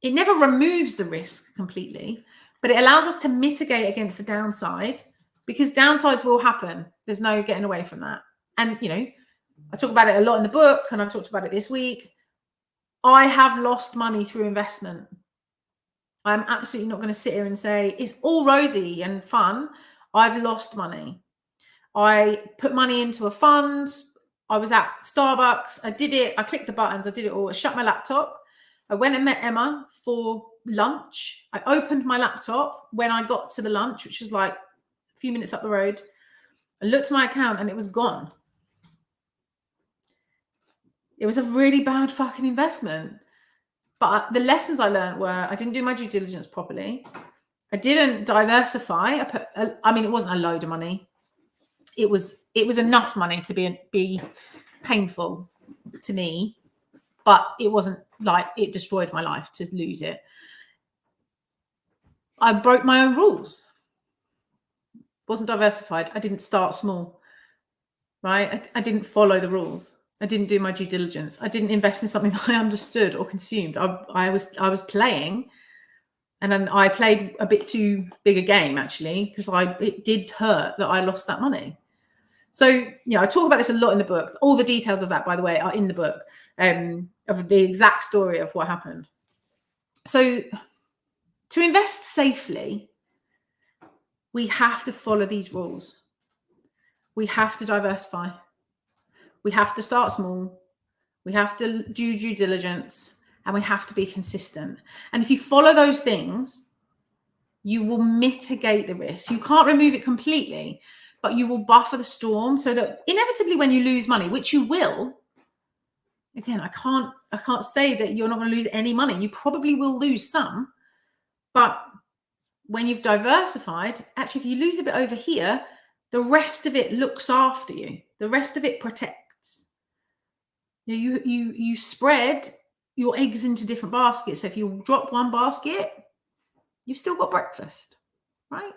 It never removes the risk completely, but it allows us to mitigate against the downside, because downsides will happen. There's no getting away from that. And, you know, I talk about it a lot in the book, and I talked about it this week. I have lost money through investment. I'm absolutely not going to sit here and say it's all rosy and fun. I've lost money. I put money into a fund. I was at Starbucks. I did it. I clicked the buttons. I did it all. I shut my laptop. I went and met Emma for lunch. I opened my laptop when I got to the lunch, which was like a few minutes up the road. I looked at my account and it was gone. It was a really bad fucking investment. But the lessons I learned were I didn't do my due diligence properly. I didn't diversify. It wasn't a load of money. It was enough money to be painful to me, but it wasn't like it destroyed my life to lose it. I broke my own rules. Wasn't diversified. I didn't start small, right? I didn't follow the rules. I didn't do my due diligence. I didn't invest in something that I understood or consumed. I was playing, And then I played a bit too big a game, actually, because it did hurt that I lost that money. So, I talk about this a lot in the book. All the details of that, by the way, are in the book, of the exact story of what happened. So to invest safely, we have to follow these rules. We have to diversify. We have to start small. We have to do due diligence, and we have to be consistent. And if you follow those things, you will mitigate the risk. You can't remove it completely, but you will buffer the storm so that inevitably when you lose money, which you will, again, I can't say that you're not going to lose any money. You probably will lose some, but when you've diversified, actually, if you lose a bit over here, the rest of it looks after you. The rest of it protects. You spread your eggs into different baskets. So if you drop one basket, you've still got breakfast, right?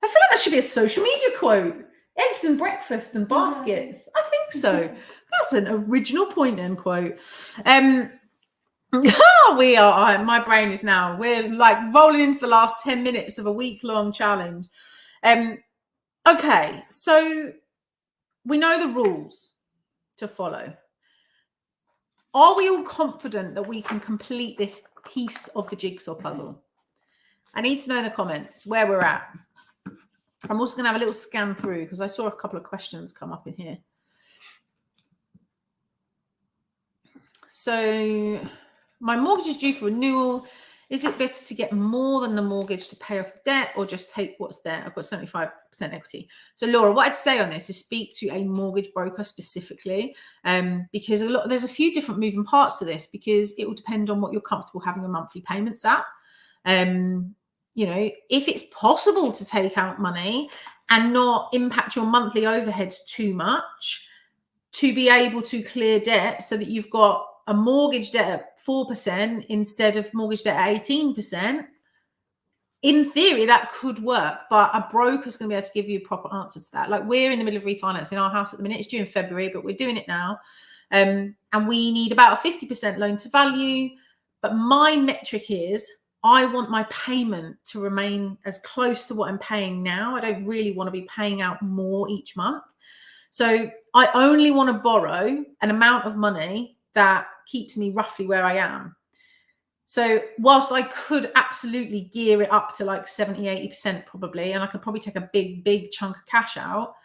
I feel like that should be a social media quote. Eggs and breakfast and baskets. I think so. That's an original point and quote. We are. My brain is now. We're like rolling into the last 10 minutes of a week-long challenge. Okay, so we know the rules to follow. Are we all confident that we can complete this piece of the jigsaw puzzle? I need to know in the comments where we're at. I'm also going to have a little scan through because I saw a couple of questions come up in here. So my mortgage is due for renewal. Is it better to get more than the mortgage to pay off the debt or just take what's there? I've got 75% equity. So Laura, what I'd say on this is speak to a mortgage broker specifically, because there's a few different moving parts to this, because it will depend on what you're comfortable having your monthly payments at. If it's possible to take out money and not impact your monthly overheads too much to be able to clear debt so that you've got a mortgage debt at 4% instead of mortgage debt at 18%, in theory, that could work, but a broker's going to be able to give you a proper answer to that. Like, we're in the middle of refinancing our house at the minute. It's due in February, but we're doing it now. And we need about a 50% loan to value. But my metric is I want my payment to remain as close to what I'm paying now. I don't really want to be paying out more each month. So I only want to borrow an amount of money that keeps me roughly where I am. So whilst I could absolutely gear it up to like 70, 80% probably, and I could probably take a big chunk of cash out,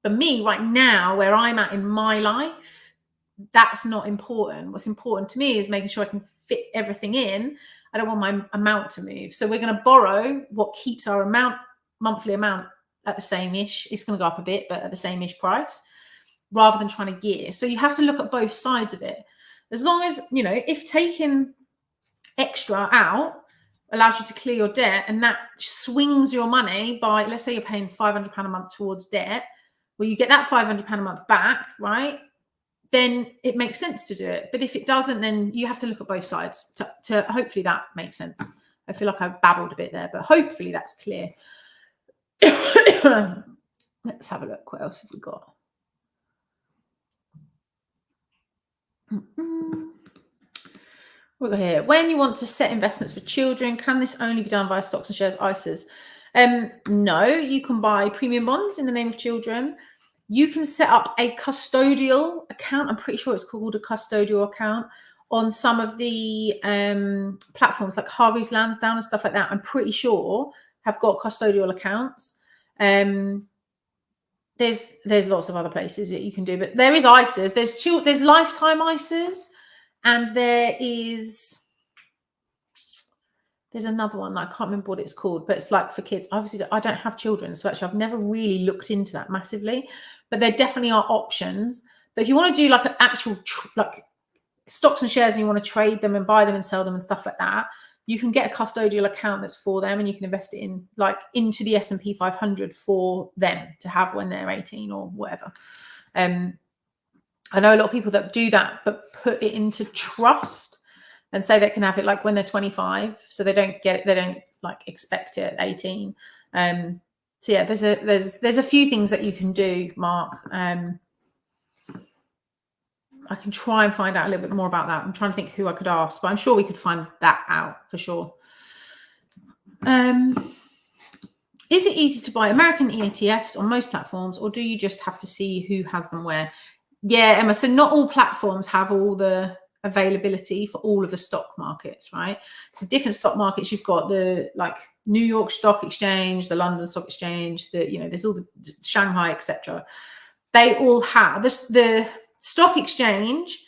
for me right now, where I'm at in my life, that's not important. What's important to me is making sure I can fit everything in. I don't want my amount to move. So we're going to borrow what keeps our monthly amount at the same-ish. It's going to go up a bit, but at the same-ish price, rather than trying to gear. So you have to look at both sides of it. As long as, if taking extra out allows you to clear your debt and that swings your money by, let's say you're paying £500 a month towards debt, well, you get that £500 a month back, right? Then it makes sense to do it. But if it doesn't, then you have to look at both sides to hopefully that makes sense. I feel like I've babbled a bit there, but hopefully that's clear. Let's have a look. What else have we got? We've got here. When you want to set investments for children, can this only be done via stocks and shares, ISAs? No, you can buy premium bonds in the name of children. You can set up a custodial account. I'm pretty sure it's called a custodial account on some of the platforms like Hargreaves Lansdowne and stuff like that. I'm pretty sure have got custodial accounts. There's lots of other places that you can do, but there is ISAs. There's lifetime ISAs, and there's another one that I can't remember what it's called, but it's like for kids. Obviously, I don't have children, so actually I've never really looked into that massively, but there definitely are options. But if you want to do like an actual like stocks and shares and you want to trade them and buy them and sell them and stuff like that, you can get a custodial account that's for them, and you can invest it in into the S&P 500 for them to have when they're 18 or whatever. I know a lot of people that do that, but put it into trust and say they can have it like when they're 25, so they don't get it, they don't like expect it at 18. So yeah, there's a few things that you can do, Mark. I can try and find out a little bit more about that. I'm trying to think who I could ask, but I'm sure we could find that out for sure. Is it easy to buy American ETFs on most platforms, or do you just have to see who has them where? Yeah, Emma. So not all platforms have all the availability for all of the stock markets, right? So different stock markets, you've got the like New York Stock Exchange, the London Stock Exchange, there's all the Shanghai, etc. They all have the stock exchange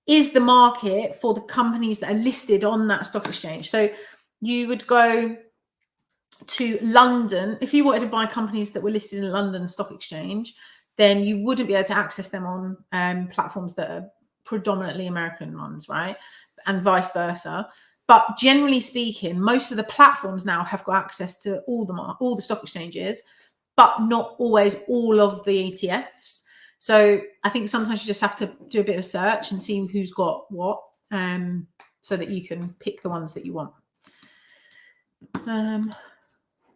is the market for the companies that are listed on that stock exchange. So you would go to London if you wanted to buy companies that were listed in London Stock Exchange, then you wouldn't be able to access them on platforms that are predominantly American ones, right? And vice versa. But generally speaking, most of the platforms now have got access to all the stock exchanges, but not always all of the ETFs. So I think sometimes you just have to do a bit of search and see who's got what, so that you can pick the ones that you want.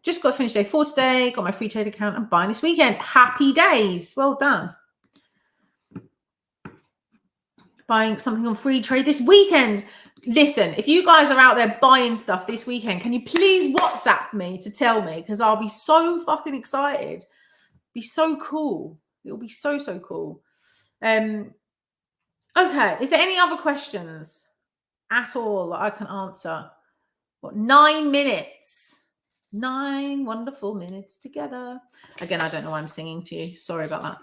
Just got to finish day 4 today, got my free trade account and buying this weekend. Happy days. Well done. Buying something on free trade this weekend. Listen, if you guys are out there buying stuff this weekend, can you please WhatsApp me to tell me? Because I'll be so fucking excited. Be so cool. It'll be so, so cool. Okay. Is there any other questions at all that I can answer? What, 9 minutes? 9 wonderful minutes together. Again, I don't know why I'm singing to you. Sorry about that.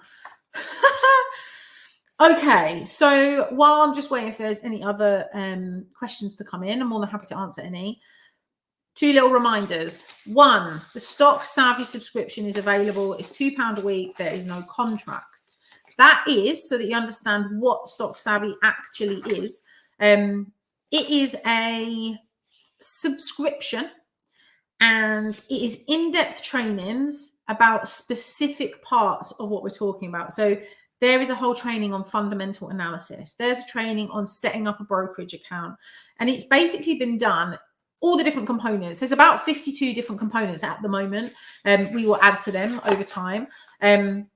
Okay, so while I'm just waiting if there's any other questions to come in, I'm more than happy to answer any. 2 little reminders. 1, the Stock Savvy subscription is available. It's £2 a week. There is no contract. That is so that you understand what Stock Savvy actually is. It is a subscription, and it is in-depth trainings about specific parts of what we're talking about. So there is a whole training on fundamental analysis. There's a training on setting up a brokerage account. And it's basically been done, all the different components. There's about 52 different components at the moment. We will add to them over time. And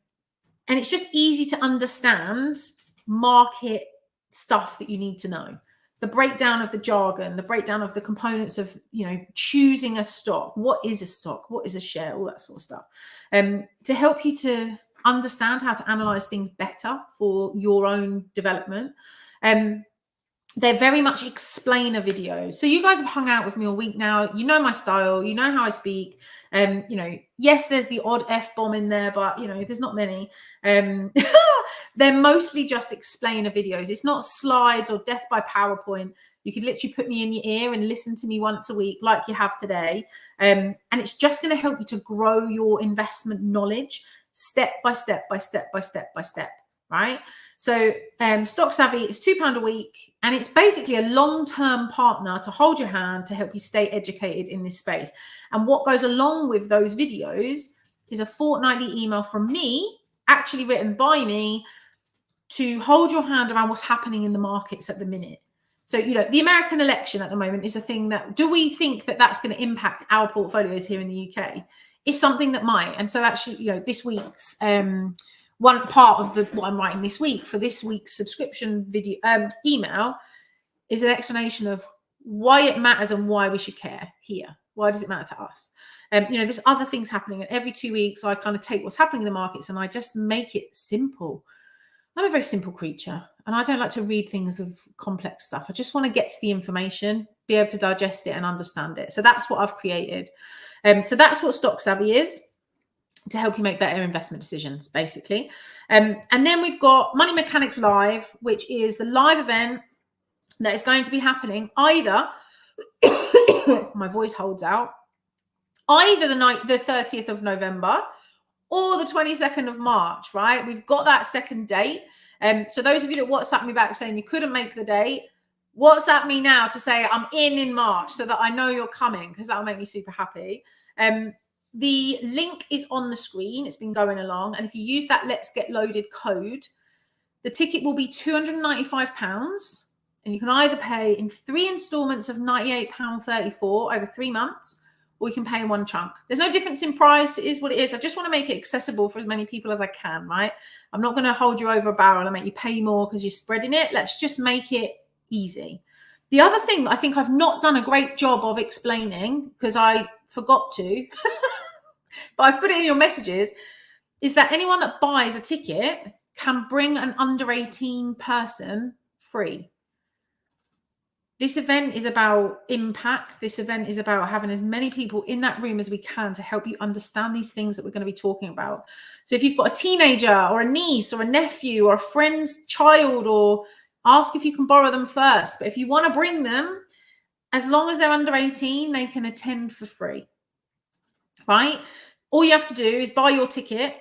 it's just easy to understand market stuff that you need to know. The breakdown of the jargon, the breakdown of the components of, choosing a stock. What is a stock? What is a share? All that sort of stuff. To help you to understand how to analyze things better for your own development. They're very much explainer videos. So you guys have hung out with me all week now. You know my style. You know how I speak. Yes, there's the odd F-bomb in there, but, there's not many. They're mostly just explainer videos. It's not slides or death by PowerPoint. You could literally put me in your ear and listen to me once a week like you have today. And it's just going to help you to grow your investment knowledge step by step by step by step by step, right? So Stock Savvy is £2 a week, and it's basically a long-term partner to hold your hand to help you stay educated in this space. And what goes along with those videos is a fortnightly email from me, actually written by me, to hold your hand around what's happening in the markets at the minute. So, the American election at the moment is a thing that, do we think that that's going to impact our portfolios here in the UK? It's something that might. And so actually, this week's one part of what I'm writing this week for this week's subscription video email is an explanation of why it matters and why we should care here. Why does it matter to us? There's other things happening, and every 2 weeks I kind of take what's happening in the markets and I just make it simple. I'm a very simple creature, and I don't like to read things of complex stuff. I just want to get to the information, be able to digest it and understand it. So that's what I've created. So that's what Stock Savvy is, to help you make better investment decisions, basically. And then we've got Money Mechanics Live, which is the live event that is going to be happening either, my voice holds out, either the 30th of November or the 22nd of March, right? We've got that second date. So those of you that WhatsApp me back saying you couldn't make the date, WhatsApp me now to say I'm in March so that I know you're coming, because that'll make me super happy. The link is on the screen. It's been going along. And if you use that Let's Get Loaded code, the ticket will be £295. And you can either pay in 3 installments of £98.34 over 3 months, or you can pay in one chunk. There's no difference in price. It is what it is. I just want to make it accessible for as many people as I can, right? I'm not going to hold you over a barrel and make you pay more because you're spreading it. Let's just make it easy. The other thing I think I've not done a great job of explaining, because I forgot to, but I've put it in your messages, is that anyone that buys a ticket can bring an under 18 person free. This event is about impact. This event is about having as many people in that room as we can to help you understand these things that we're going to be talking about. So if you've got a teenager or a niece or a nephew or a friend's child, or ask if you can borrow them first. But if you want to bring them, as long as they're under 18, they can attend for free, right? All you have to do is buy your ticket,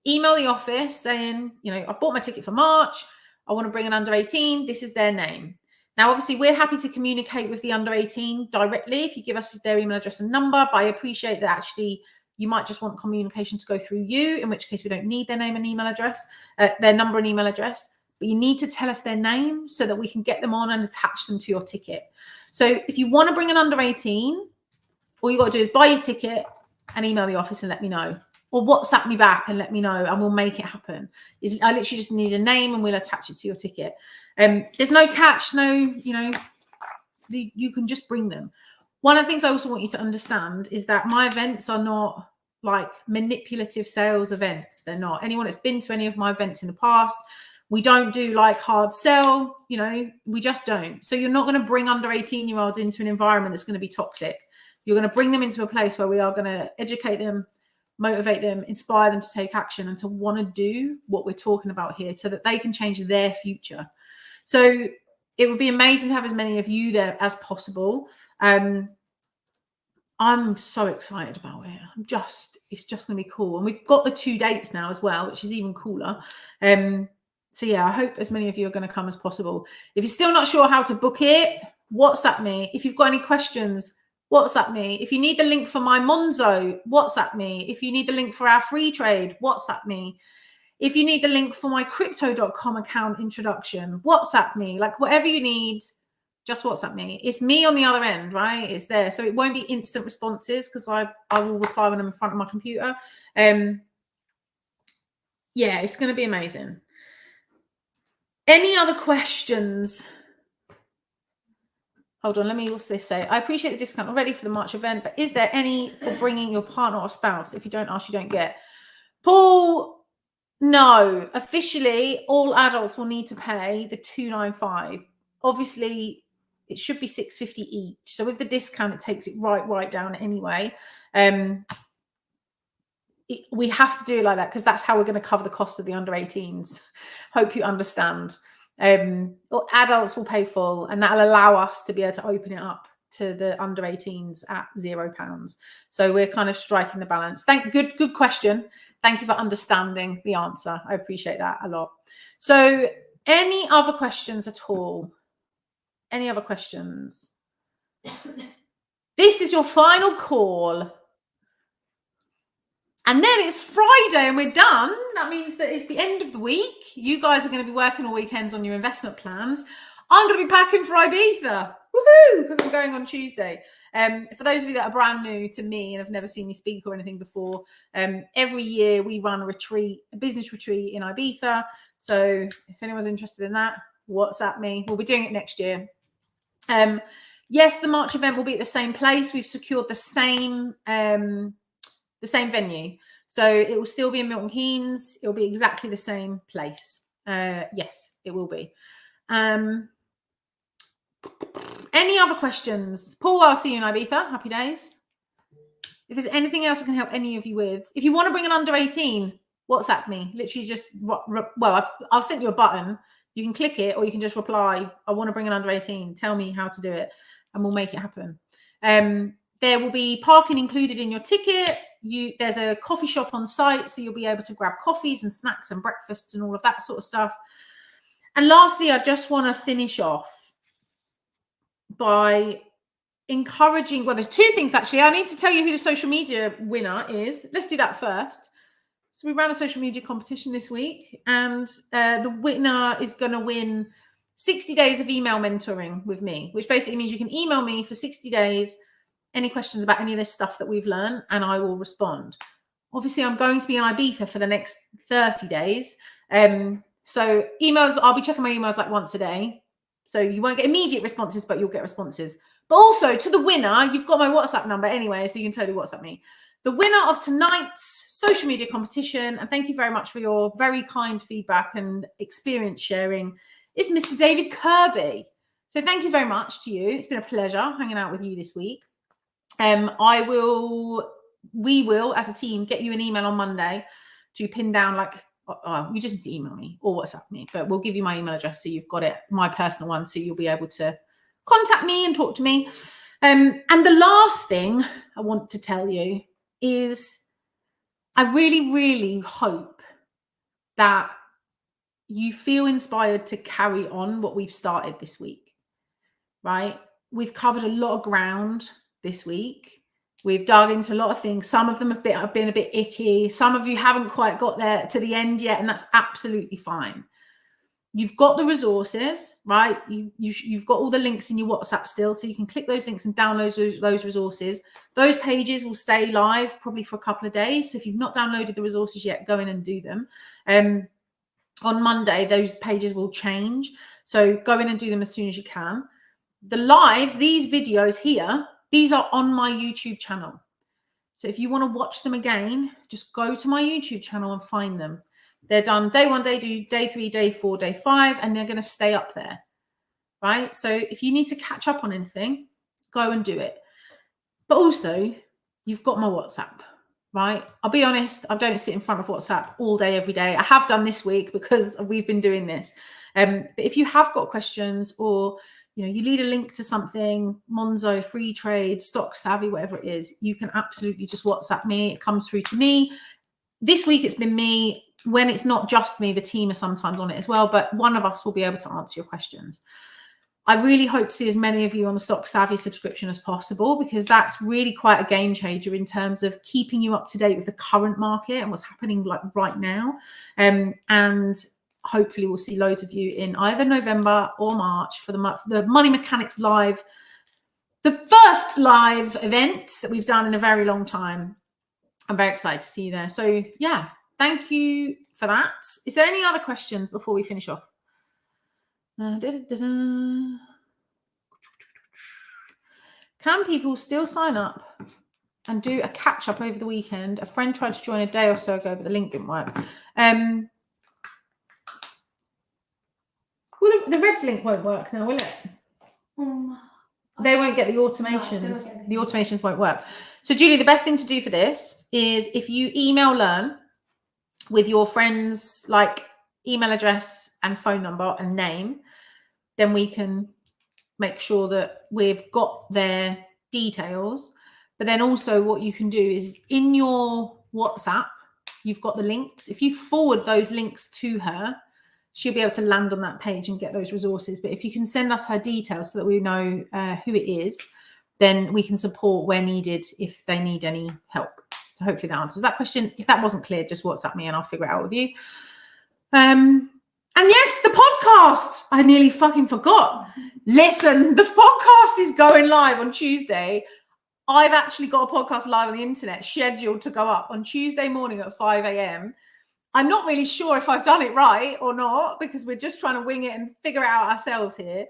email the office saying, you know, I've bought my ticket for March. I want to bring an under 18. This is their name. Now, obviously, we're happy to communicate with the under 18 directly if you give us their email address and number, but I appreciate that actually you might just want communication to go through you, in which case we don't need their name and email address, their number and email address, but you need to tell us their name so that we can get them on and attach them to your ticket. So if you want to bring an under 18, all you got to do is buy your ticket and email the office and let me know, or WhatsApp me back and let me know, and we'll make it happen. I literally just need a name and we'll attach it to your ticket. There's no catch, no, you know, you can just bring them. One of the things I also want you to understand is that my events are not like manipulative sales events. They're not. Anyone that's been to any of my events in the past, we don't do like hard sell, you know, we just don't. So you're not going to bring under 18-year-olds into an environment that's going to be toxic. You're going to bring them into a place where we are going to educate them, motivate them, inspire them to take action and to want to do what we're talking about here so that they can change their future. So it would be amazing to have as many of you there as possible. I'm so excited about it. It's just going to be cool. And we've got the 2 dates now as well, which is even cooler. So yeah, I hope as many of you are going to come as possible. If you're still not sure how to book it, WhatsApp me. If you've got any questions, WhatsApp me. If you need the link for my Monzo, WhatsApp me. If you need the link for our free trade, WhatsApp me. If you need the link for my crypto.com account introduction, WhatsApp me. Like whatever you need, just WhatsApp me. It's me on the other end, right? It's there. So it won't be instant responses because I will reply when I'm in front of my computer. Yeah, it's going to be amazing. Any other questions? Hold on, let me also say, I appreciate the discount already for the March event, but is there any for bringing your partner or spouse? If you don't ask, you don't get. Paul, no. Officially, all adults will need to pay the $295. Obviously, it should be $650 each. So with the discount, it takes it right down anyway. We have to do it like that because that's how we're going to cover the cost of the under 18s. Hope you understand. Adults will pay full, and that'll allow us to be able to open it up to the under 18s at £0. So we're kind of striking the balance. Good question. Thank you for understanding the answer. I appreciate that a lot. So any other questions at all? Any other questions? This is your final call. And then it's Friday and we're done. That means that it's the end of the week. You guys are going to be working all weekends on your investment plans. I'm going to be packing for Ibiza. Woohoo! Because I'm going on Tuesday. For those of you that are brand new to me and have never seen me speak or anything before, every year we run a business retreat in Ibiza. So if anyone's interested in that, WhatsApp me. We'll be doing it next year. Yes, the March event will be at the same place. We've secured the same venue. So it will still be in Milton Keynes. It will be exactly the same place. Yes, it will be. Any other questions? Paul, I'll see you in Ibiza. Happy days. If there's anything else I can help any of you with, if you want to bring an under 18, WhatsApp me. Literally just, I'll send you a button. You can click it or you can just reply, I want to bring an under 18. Tell me how to do it and we'll make it happen. There will be parking included in your ticket. There's a coffee shop on site, so you'll be able to grab coffees and snacks and breakfast and all of that sort of stuff. And lastly, I just want to finish off by encouraging, well, there's 2 things actually. I need to tell you who the social media winner is. Let's do that first. So we ran a social media competition this week, and the winner is going to win 60 days of email mentoring with me, which basically means you can email me for 60 days, any questions about any of this stuff that we've learned, and I will respond. Obviously, I'm going to be in Ibiza for the next 30 days. So emails, I'll be checking my emails like once a day. So you won't get immediate responses, but you'll get responses. But also to the winner, you've got my WhatsApp number anyway, so you can totally WhatsApp me. The winner of tonight's social media competition, and thank you very much for your very kind feedback and experience sharing, is Mr. David Kirby. So thank you very much to you. It's been a pleasure hanging out with you this week. We will, as a team, get you an email on Monday to pin down, like, you just need to email me or WhatsApp me, but we'll give you my email address so you've got it, my personal one, so you'll be able to contact me and talk to me. And the last thing I want to tell you is I really, really hope that you feel inspired to carry on what we've started this week, right? We've covered a lot of ground this week. We've dug into a lot of things. Some of them have been a bit icky. Some of you haven't quite got there to the end yet, and that's absolutely fine. You've got the resources, right? You've got all the links in your WhatsApp still, so you can click those links and download those resources. Those pages will stay live probably for a couple of days. So if you've not downloaded the resources yet, go in and do them. On Monday, those pages will change. So go in and do them as soon as you can. The lives, these videos here, these are on my YouTube channel. So if you want to watch them again, just go to my YouTube channel and find them. They're done day 1, day 2, day 3, day 4, day 5, and they're going to stay up there, right? So if you need to catch up on anything, go and do it. But also, you've got my WhatsApp, right? I'll be honest, I don't sit in front of WhatsApp all day, every day. I have done this week because we've been doing this. But if you have got questions, or you need a link to something, Monzo, Free Trade, Stock Savvy, whatever it is, you can absolutely just WhatsApp me. It comes through to me. This week, it's been me. When it's not just me, the team are sometimes on it as well, but one of us will be able to answer your questions. I really hope to see as many of you on the Stock Savvy subscription as possible, because that's really quite a game changer in terms of keeping you up to date with the current market and what's happening like right now. And hopefully we'll see loads of you in either November or March for the Money Mechanics Live, the first live event that we've done in a very long time. I'm very excited to see you there. So yeah, thank you for that. Is there any other questions before we finish off? Can people still sign up and do a catch up over the weekend? A friend tried to join a day or so ago, but the link didn't work. Well, the red link won't work now, will it? They won't get the automations. No, the automations won't work. So, Julie, the best thing to do for this is if you email Learn with your friend's email address and phone number and name, then we can make sure that we've got their details. But then also what you can do is in your WhatsApp, you've got the links. If you forward those links to her, she'll be able to land on that page and get those resources. But if you can send us her details so that we know who it is, then we can support where needed if they need any help. So hopefully that answers that question. If that wasn't clear, just WhatsApp me and I'll figure it out with you. And yes, the podcast. I nearly fucking forgot. Listen, the podcast is going live on Tuesday. I've actually got a podcast live on the internet scheduled to go up on Tuesday morning at 5 a.m. I'm not really sure if I've done it right or not, because we're just trying to wing it and figure it out ourselves here.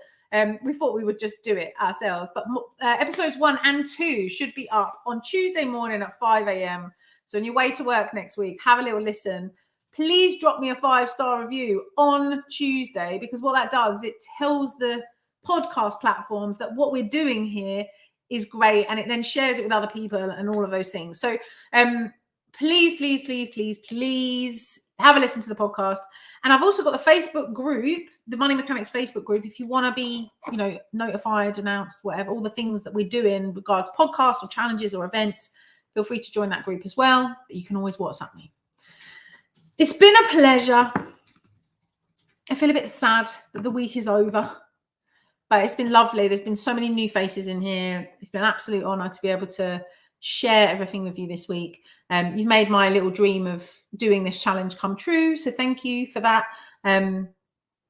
We thought we would just do it ourselves. But episodes 1 and 2 should be up on Tuesday morning at 5 a.m. So on your way to work next week, have a little listen. Please drop me a 5-star review on Tuesday, because what that does is it tells the podcast platforms that what we're doing here is great, and it then shares it with other people and all of those things. So please have a listen to the podcast. And I've also got the Facebook group, the Money Mechanics Facebook group. If you want to be, notified, announced, whatever, all the things that we're doing regards podcasts or challenges or events, feel free to join that group as well. But you can always WhatsApp me. It's been a pleasure. I feel a bit sad that the week is over, but it's been lovely. There's been so many new faces in here. It's been an absolute honor to be able to share everything with you this week. You've made my little dream of doing this challenge come true. So thank you for that. I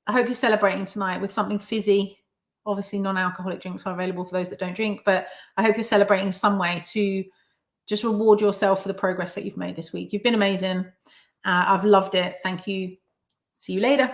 hope you're celebrating tonight with something fizzy. Obviously non-alcoholic drinks are available for those that don't drink, but I hope you're celebrating in some way to just reward yourself for the progress that you've made this week. You've been amazing. I've loved it. Thank you. See you later.